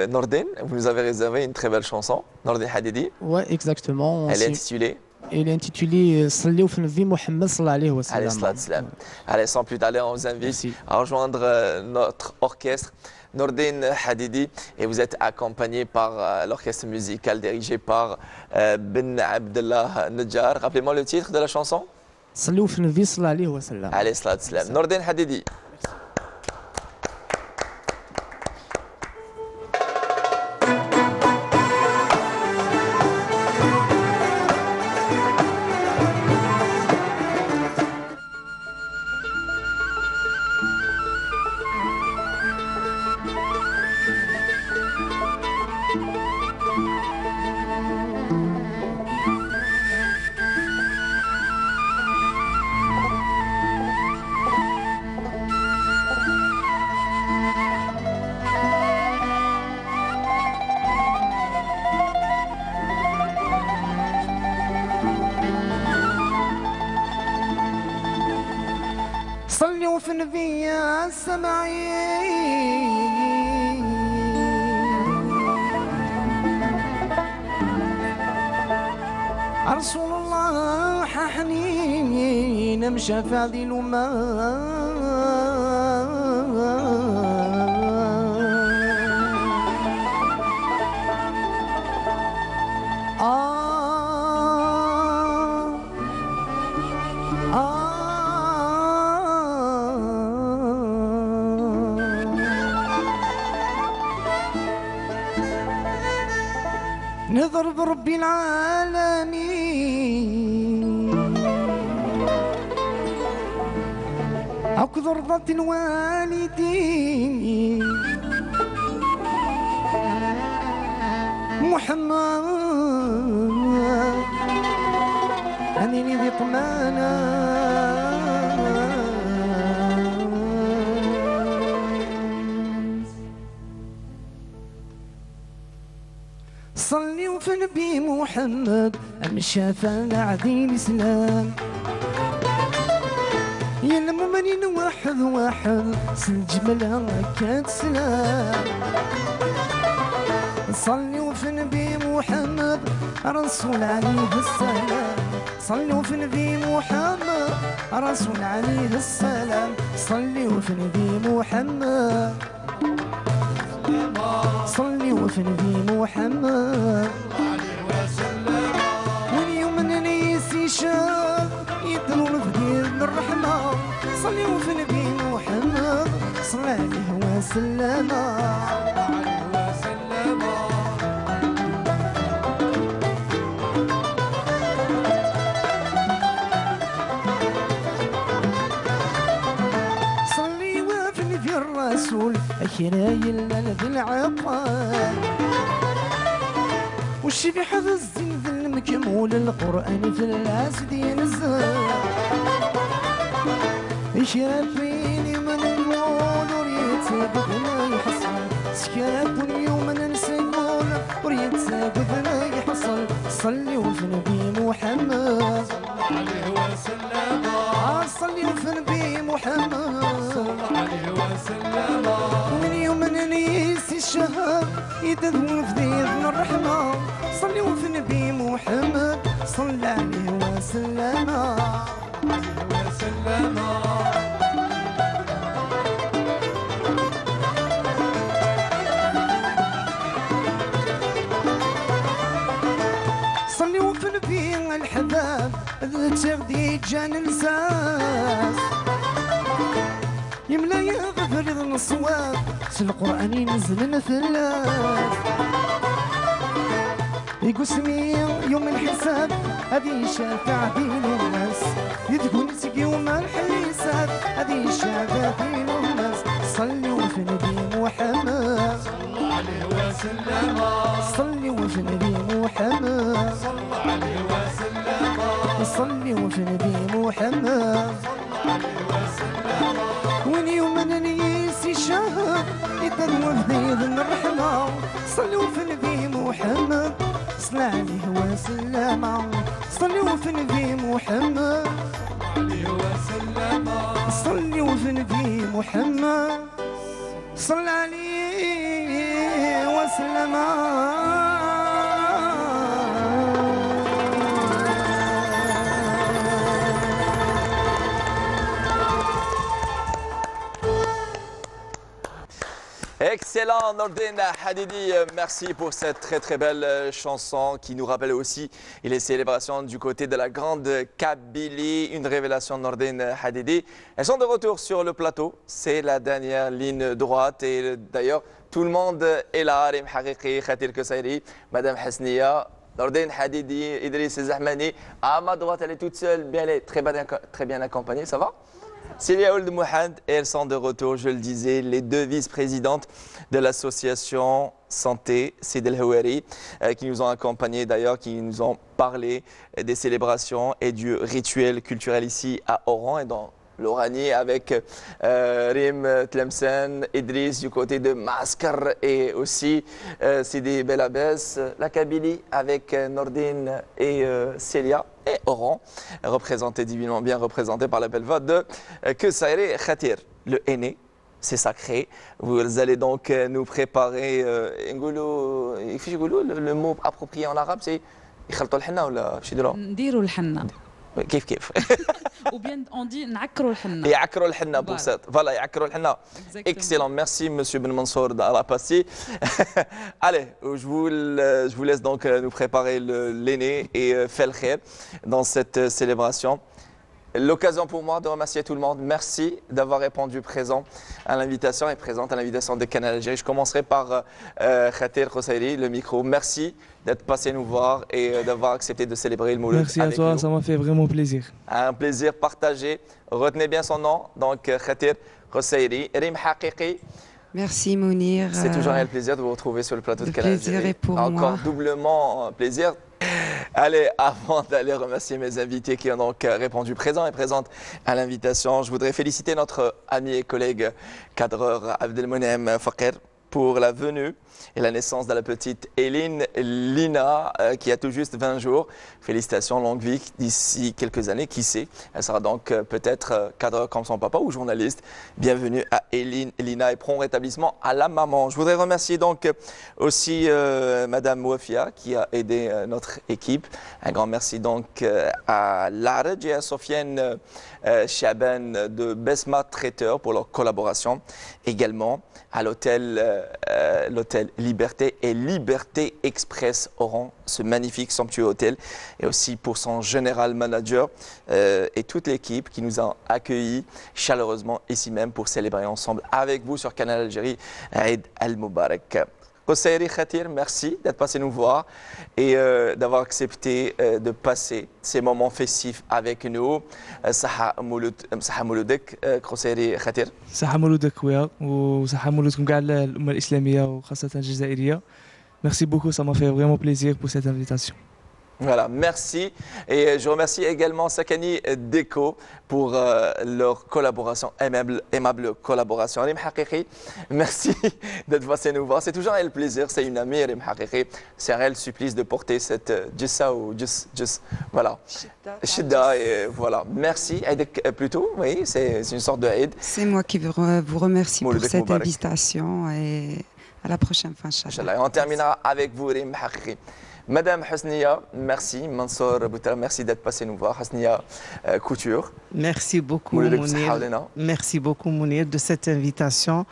Nordine, vous nous avez réservé une très belle chanson, Nordine Hadidi. Oui, exactement. Elle est intitulée Salliou fi Nabi Mohammed sallallahu alayhi wa sallam. Allez, sans plus tarder, on vous invite à rejoindre notre orchestre. Nordine Hadidi, et vous êtes accompagné par l'orchestre musical dirigé par Ben Abdallah Najjar. Rappelez-moi le titre de la chanson. Salliou fi Nabi sallallahu alayhi wa sallam. Alayhi salam. Nordine Hadidi. في السمعين رسول الله حنين مشى في هذه الأمة نظر برب العالمين عقد رضا الوالدين محمد أنني ذي طمانا صلي وفي نبي محمد الشافع العدي الإسلام يا المؤمنين واحد واحد سنجمل هكاك سلام صلي وفي نبي محمد رسول عليه السلام صلي وفي نبي محمد رسول عليه السلام صلي وفي نبي محمد صلي وفي نبي محمد واليوم نيسي شاب يدنو الفدير بالرحمة صلي وفي نبي محمد صلى عليه وسلم صلي وفي نبي الرسول أخيراي في العقال والشفي حفظ الزين في المكمول القرآن في العسد ينزل شافيني من نقول وريت بدنا يحصل سكرات اليوم ننسى نقول وريت بدنا يحصل صلي وفي نبي محمد صلى عليه وسلم صلي وفي نبي محمد صلى عليه وسلم من يوم نيسي الشهر يدذون في ذيذن الرحمة صلي وفي نبي محمد صلى عليه وسلم صلي وفي نبي الحباب تغدي جان الزاز يملا يغفر ذن الصواب القرآن ينزل ثلاث يقسمي يوم الحساب هذه شافع دين الناس يدخل سقي وما الحساب هذه شافع دين الناس صلي وفي نبي محمد صلى عليه وسلم صلي وفي نبي محمد صلى عليه وسلم صلي وفي نبي محمد صلى عليه وسلم واليوم نيسي شهر يدنو في ذن الرحمة صلي وفي نبي محمد صلى عليه وسلم صلي وفي نبي محمد عليه وسلم صلي وفي نبي محمد صلى عليه وسلم Excellent Nordin Hadidi, merci pour cette très belle chanson qui nous rappelle aussi les célébrations du côté de la grande Kabylie, une révélation Nordin Hadidi. Elles sont de retour sur le plateau, c'est la dernière ligne droite et d'ailleurs tout le monde est là, Arim Haqiqi, Khatir Kosairi, Madame Hasnia, Nordin Hadidi, Idriss Zahmani. À ma droite, elle est toute seule, mais elle est très bien accompagnée, ça va? Célia Ould Mouhad, et elles sont de retour, je le disais, les deux vice-présidentes de l'association Santé, Sid El Houeri, qui nous ont accompagnés d'ailleurs, qui nous ont parlé des célébrations et du rituel culturel ici à Oran et dans l'Oranie avec Rim Tlemcen, Idriss du côté de Maskar et aussi Sidi Belabès, la Kabylie avec Nordine et Célia et Oran, représenté divinement bien représenté par l'appel vote de Kosairi Khatir, le aîné. C'est sacré. Vous allez donc nous préparer le mot approprié en arabe, c'est يخلطوا الحنة ولا شو يديروا؟ نديروا الحنة. كيف Ou bien on dit نعكروا الحنة. يعكروا الحنة pour ça. Voilà, يعكروا الحنة. Excellent, merci Monsieur Ben Mansour d'Arapassi. Allez, je vous laisse donc nous préparer l'aîné et faire khair dans cette célébration. L'occasion pour moi de remercier tout le monde. Merci d'avoir répondu présent à l'invitation et présente à l'invitation de Canal Algérie. Je commencerai par Khatir Kosairi, le micro. Merci d'être passé nous voir et d'avoir accepté de célébrer le Mouloud. Merci à toi, ça m'a fait vraiment plaisir. Un plaisir partagé. Retenez bien son nom, donc Khatir Kosairi. Rim Haqiqi. Merci Mounir. C'est toujours un plaisir de vous retrouver sur le plateau de Canal Algérie. Le plaisir est pour moi. Encore doublement plaisir. Allez, avant d'aller remercier mes invités qui ont donc répondu présent et présentes à l'invitation, je voudrais féliciter notre ami et collègue cadreur Abdelmonem Fakir pour la venue et la naissance de la petite Eline Lina qui a tout juste 20 jours. Félicitations, longue vie d'ici quelques années, qui sait. Elle sera donc peut-être cadreur comme son papa ou journaliste. Bienvenue à Eline Lina et prompt rétablissement à la maman. Je voudrais remercier donc aussi Madame Wafia qui a aidé notre équipe. Un grand merci donc à Laraj et à Sofiane Chaban de Besma Traiteur pour leur collaboration. Également à l'hôtel Liberté et Liberté Express Oran, ce magnifique somptueux hôtel, et aussi pour son général manager et toute l'équipe qui nous a accueillis chaleureusement ici même pour célébrer ensemble avec vous sur Canal Algérie Eid al-Mubarak. Kosairi Khatir, merci d'être passé nous voir et d'avoir accepté de passer ces moments festifs avec nous. صحة مولودك Kosairi Khatir. صحة مولودك خويا وصحة مولودكم كاع الأمة الإسلامية وخاصة الجزائرية. Merci beaucoup, ça m'a fait vraiment plaisir pour cette invitation. Voilà, merci. Et je remercie également Sakani Déco pour leur collaboration, aimable collaboration. Rim Haqiqi, merci d'être passé nous voir. C'est toujours un plaisir, c'est une amie, Rim Haqiqi. C'est un réel supplice de porter cette Jissa ou Jis, voilà. Shidda, et voilà. Merci. Plutôt, oui, c'est une sorte de aide. C'est moi qui vous remercie pour cette invitation et à la prochaine fois, Inch'Allah. Et on terminera avec vous, Rim Haqiqi. Madame Hasnia, merci. Mansour Boutar, merci d'être passé nous voir. Hasnia Couture. Merci beaucoup, Mounir. Merci beaucoup, Mounir, de cette invitation.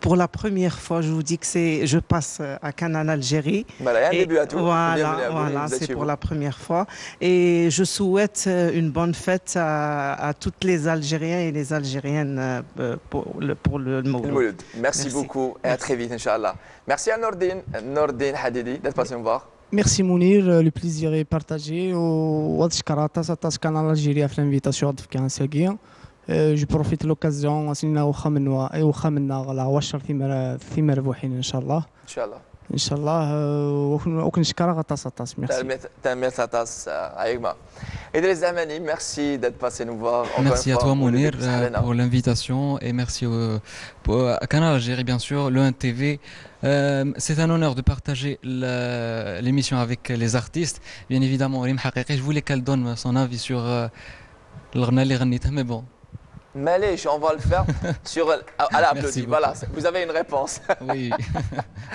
Pour la première fois, je vous dis que je passe à Canal Algérie. Voilà, un début à tout. Voilà, c'est pour la première fois. Et je souhaite une bonne fête à toutes les Algériens et les Algériennes pour le Mouloud. Merci beaucoup et à très vite, Inch'Allah. Merci à Nordine Hadidi d'être passé nous voir. Merci Mounir, le plaisir est partagé. وأتشكر تاس كانال الجيريا في الانفيتاسيون في كان ساقية. جو بروفيت لوكازيون اسنينا واخا منا على وشر ثمار ربوحين ان شاء الله. ان شاء الله. ان شاء الله وكنشكرها غطاس ميرسي. تامير تاس ايغما. Idriss Zamani, merci d'être passé nous voir. Merci à toi Mounir pour l'invitation et merci à Canal Algérie bien sûr, le 1TV. C'est un honneur de partager l'émission avec les artistes. Bien évidemment, Rim Haqiqi, je voulais qu'elle donne son avis sur l'ghna اللي غنيتها, mais bon. Malèche, on va le faire sur. Elle applaudit, voilà, vous avez une réponse. Oui,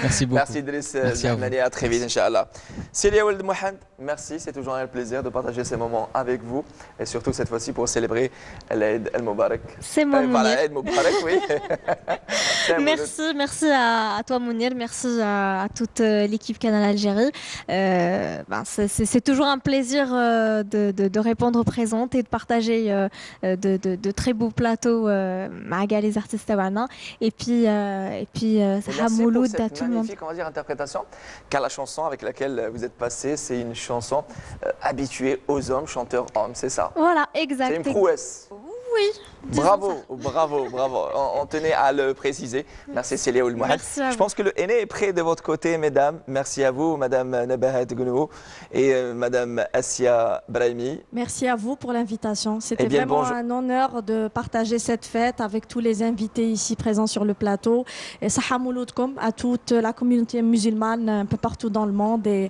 merci beaucoup. Merci Idriss Zamani, à très vite, Inch'Allah. Célia Ould Mohamed, merci, c'est toujours un plaisir de partager ces moments avec vous et surtout cette fois-ci pour célébrer l'Eid al-Mubarak. C'est mon Mounir. Voilà, l'Eid Mubarak, oui. Merci à toi Mounir, merci à toute l'équipe Canal Algérie. C'est toujours un plaisir de répondre présentes et de partager de très beaux plateaux avec les artistes taouana et puis ça mouloud à tout le monde. Magnifique, on va dire, interprétation car la chanson avec laquelle vous êtes passé, c'est une chanson habituée aux hommes, chanteurs hommes, c'est ça? Voilà, exact. C'est une prouesse. Oui. Bravo, bravo, bravo. On tenait à le préciser. Merci Célia Oulmouhed. Je pense que le aîné est prêt de votre côté, mesdames. Merci à vous, Madame Nabahat Gounou et Madame Assia Brahimi. Merci à vous pour l'invitation. C'était vraiment un honneur de partager cette fête avec tous les invités ici présents sur le plateau. Et sahamouloudkoum à toute la communauté musulmane un peu partout dans le monde et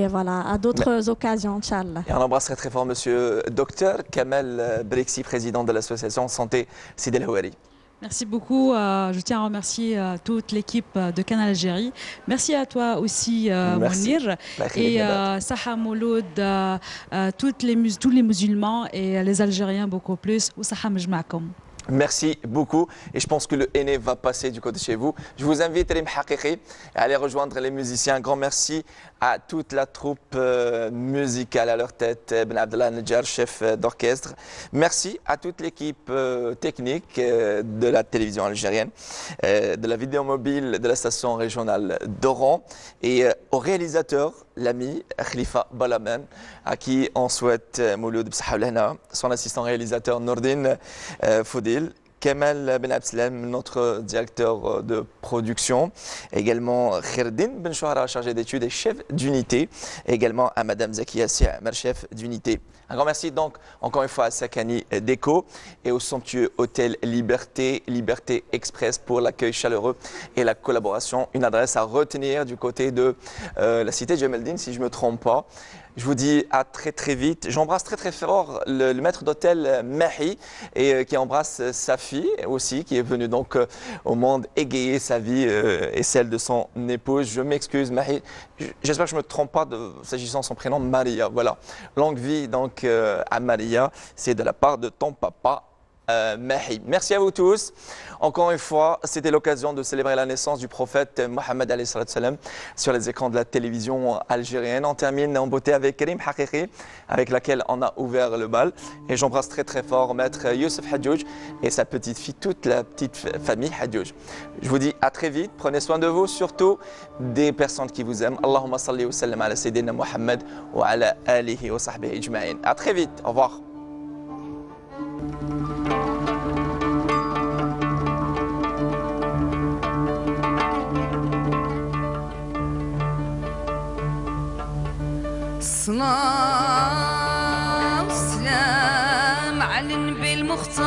voilà, à d'autres occasions, Inch'Allah. Et on embrasse très très fort Monsieur Dr Kamel Brixi, président de l'association Santé Sidi El Houari. Merci beaucoup. Je tiens à remercier toute l'équipe de Canal Algérie. Merci à toi aussi, Mounir. Et Saha Mouloud, tous les musulmans et les Algériens beaucoup plus. Ou Saha Mjma'kom. Merci beaucoup et je pense que le aîné va passer du côté de chez vous. Je vous invite Rim Haqiqi à aller rejoindre les musiciens. Un grand merci à toute la troupe musicale à leur tête, Ben Abdallah Nedjar, chef d'orchestre. Merci à toute l'équipe technique de la télévision algérienne, de la vidéo mobile de la station régionale d'Oran et au réalisateur, l'ami Khalifa Balaman, à qui on souhaite Mouloud Bsahablana, son assistant réalisateur Nourdine Foudil, Kemal Ben Abslem, notre directeur de production, également Khirdine Ben Chouhara, chargé d'études et chef d'unité, également à Madame Zakia Siamar, chef d'unité. Un grand merci donc encore une fois à Sakani Déco et au somptueux hôtel Liberté, Liberté Express pour l'accueil chaleureux et la collaboration. Une adresse à retenir du côté de la cité Djemeldine si je ne me trompe pas. Je vous dis à très très vite. J'embrasse très très fort le maître d'hôtel Mahi et qui embrasse sa fille aussi qui est venue donc au monde égayer sa vie et celle de son épouse. Je m'excuse Mahi, j'espère que je ne me trompe pas s'agissant de son prénom Maria. Voilà, longue vie donc à Maria, c'est de la part de ton papa. Mahi. Merci à vous tous. Encore une fois, c'était l'occasion de célébrer la naissance du prophète Mohammed sur les écrans de la télévision algérienne. On termine en beauté avec Rim Haqiqi, avec laquelle on a ouvert le bal. Et j'embrasse très très fort maître Youssef Hadjouj et sa petite fille, toute la petite famille Hadjouj. Je vous dis à très vite. Prenez soin de vous, surtout des personnes qui vous aiment. Allahumma salli wa sallam ala Sayyidina Mohammed wa ala alihi wa sahbihi ijma'in. À très vite. Au revoir. صلاة والسلام على النبي المختار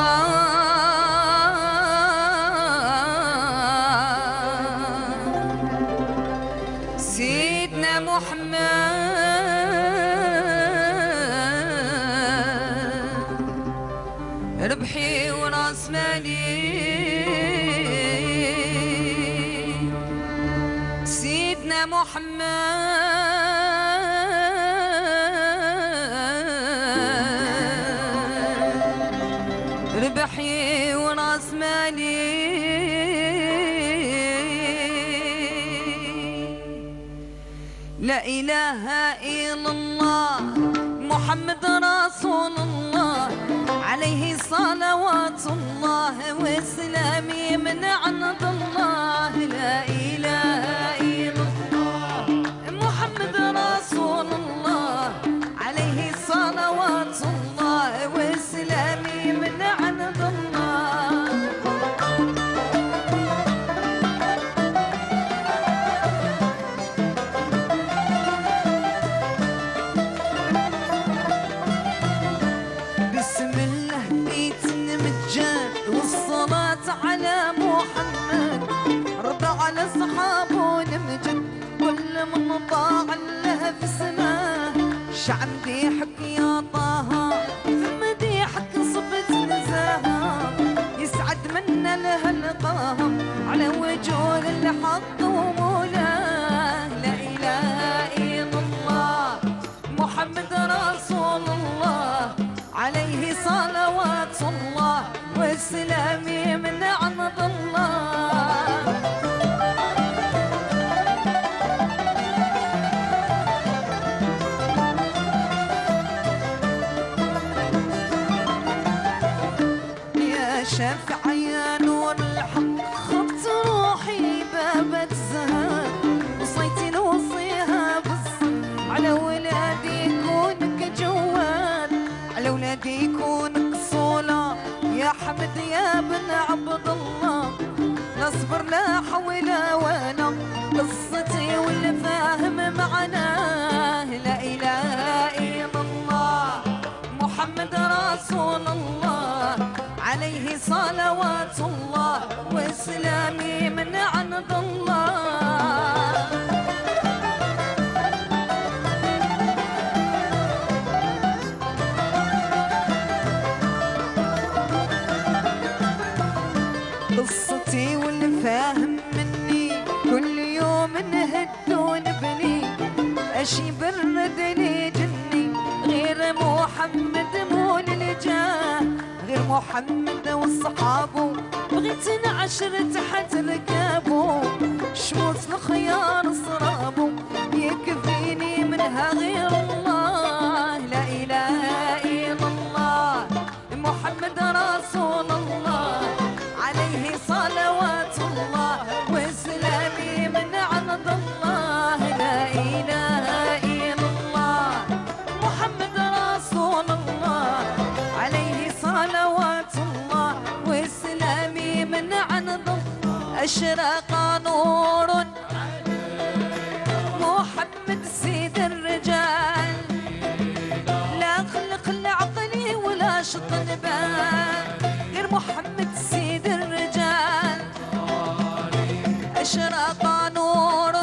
سيدنا محمد ربحي وراس مالي سيدنا محمد ربحي وراس مالي لا إله إلا الله محمد رسول الله عليه صلوات الله وسلامي من عند الله لا إله إلا الله محمد رسول الله عليه صلوات الله وسلامي من عند الله بسم الله بيتنا متجان والصلاة على محمد رضى على صحابه ونمجد كل من طاع له في سماه شعب مديحك يا طه في مديحك صفت نزاهة يسعد منا لهالقاهم على وجوه الحق ومولاه لا إله إلا الله محمد رسول الله عليه صلوات الله والسلام من عند الله شافع يا نور الحق خبت روحي باب الزهر وصيتي نوصيها بالصبر على ولادي يكونك جوال على ولادي يكونك صولة يا واصبر لا حول ولا قصتي واللي فاهم معناه لا إله إلا الله محمد رسول الله عليه صلوات الله وسلامي من عند الله. قصتي واللي فاهم مني كل يوم نهد ونبني اشي برد لي جني غير محمد مو للجاه غير محمد والصحابه بغيت نعشر تحت ركابه شموس الخيار صرابه يكفيني منها غير الله لا اله الا الله محمد رسول الله عليه صلوات الله وسلامي من عند الله لا إله إلا الله محمد رسول الله عليه صلوات الله وسلامي من عند الله. أشرق نور محمد سيد الرجال لا خلق العقل ولا شطن بال غير محمد سيد الرجال. أشرق نور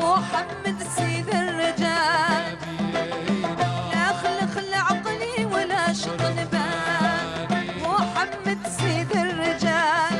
محمد سيد الرجال لا خلق العقل ولا شطن بال محمد سيد الرجال.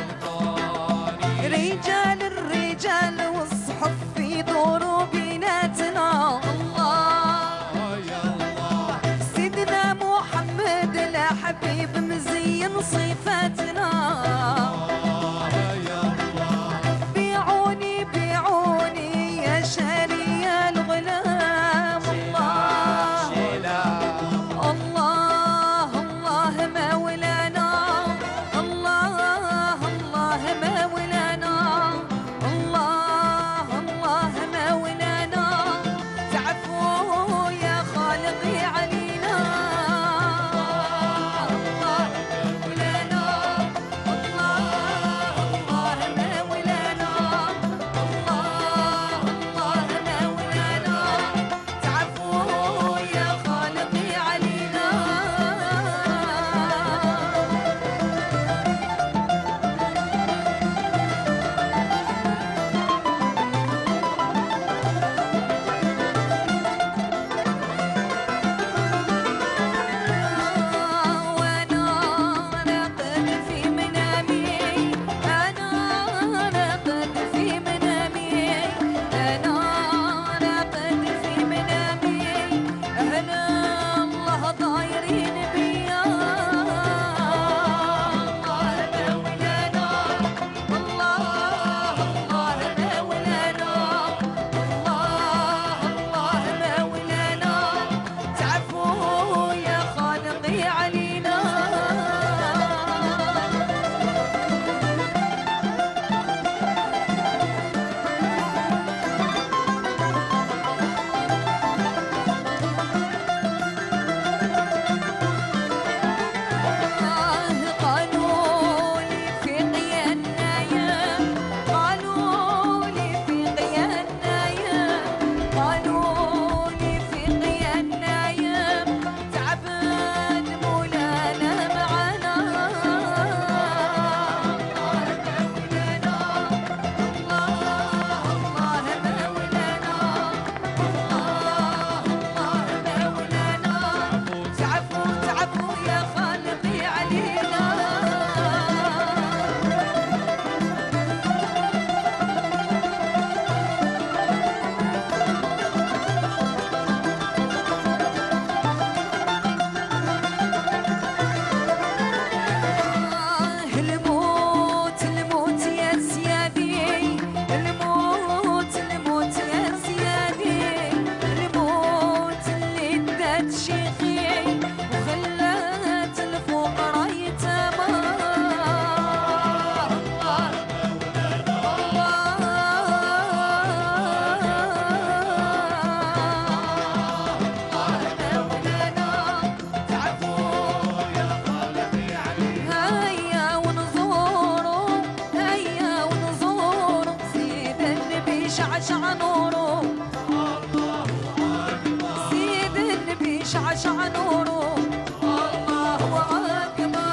بيشعشع نوره الله أكبر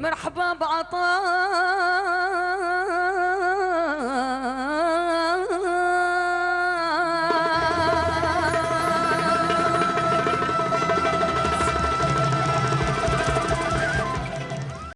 مرحبا بعطاء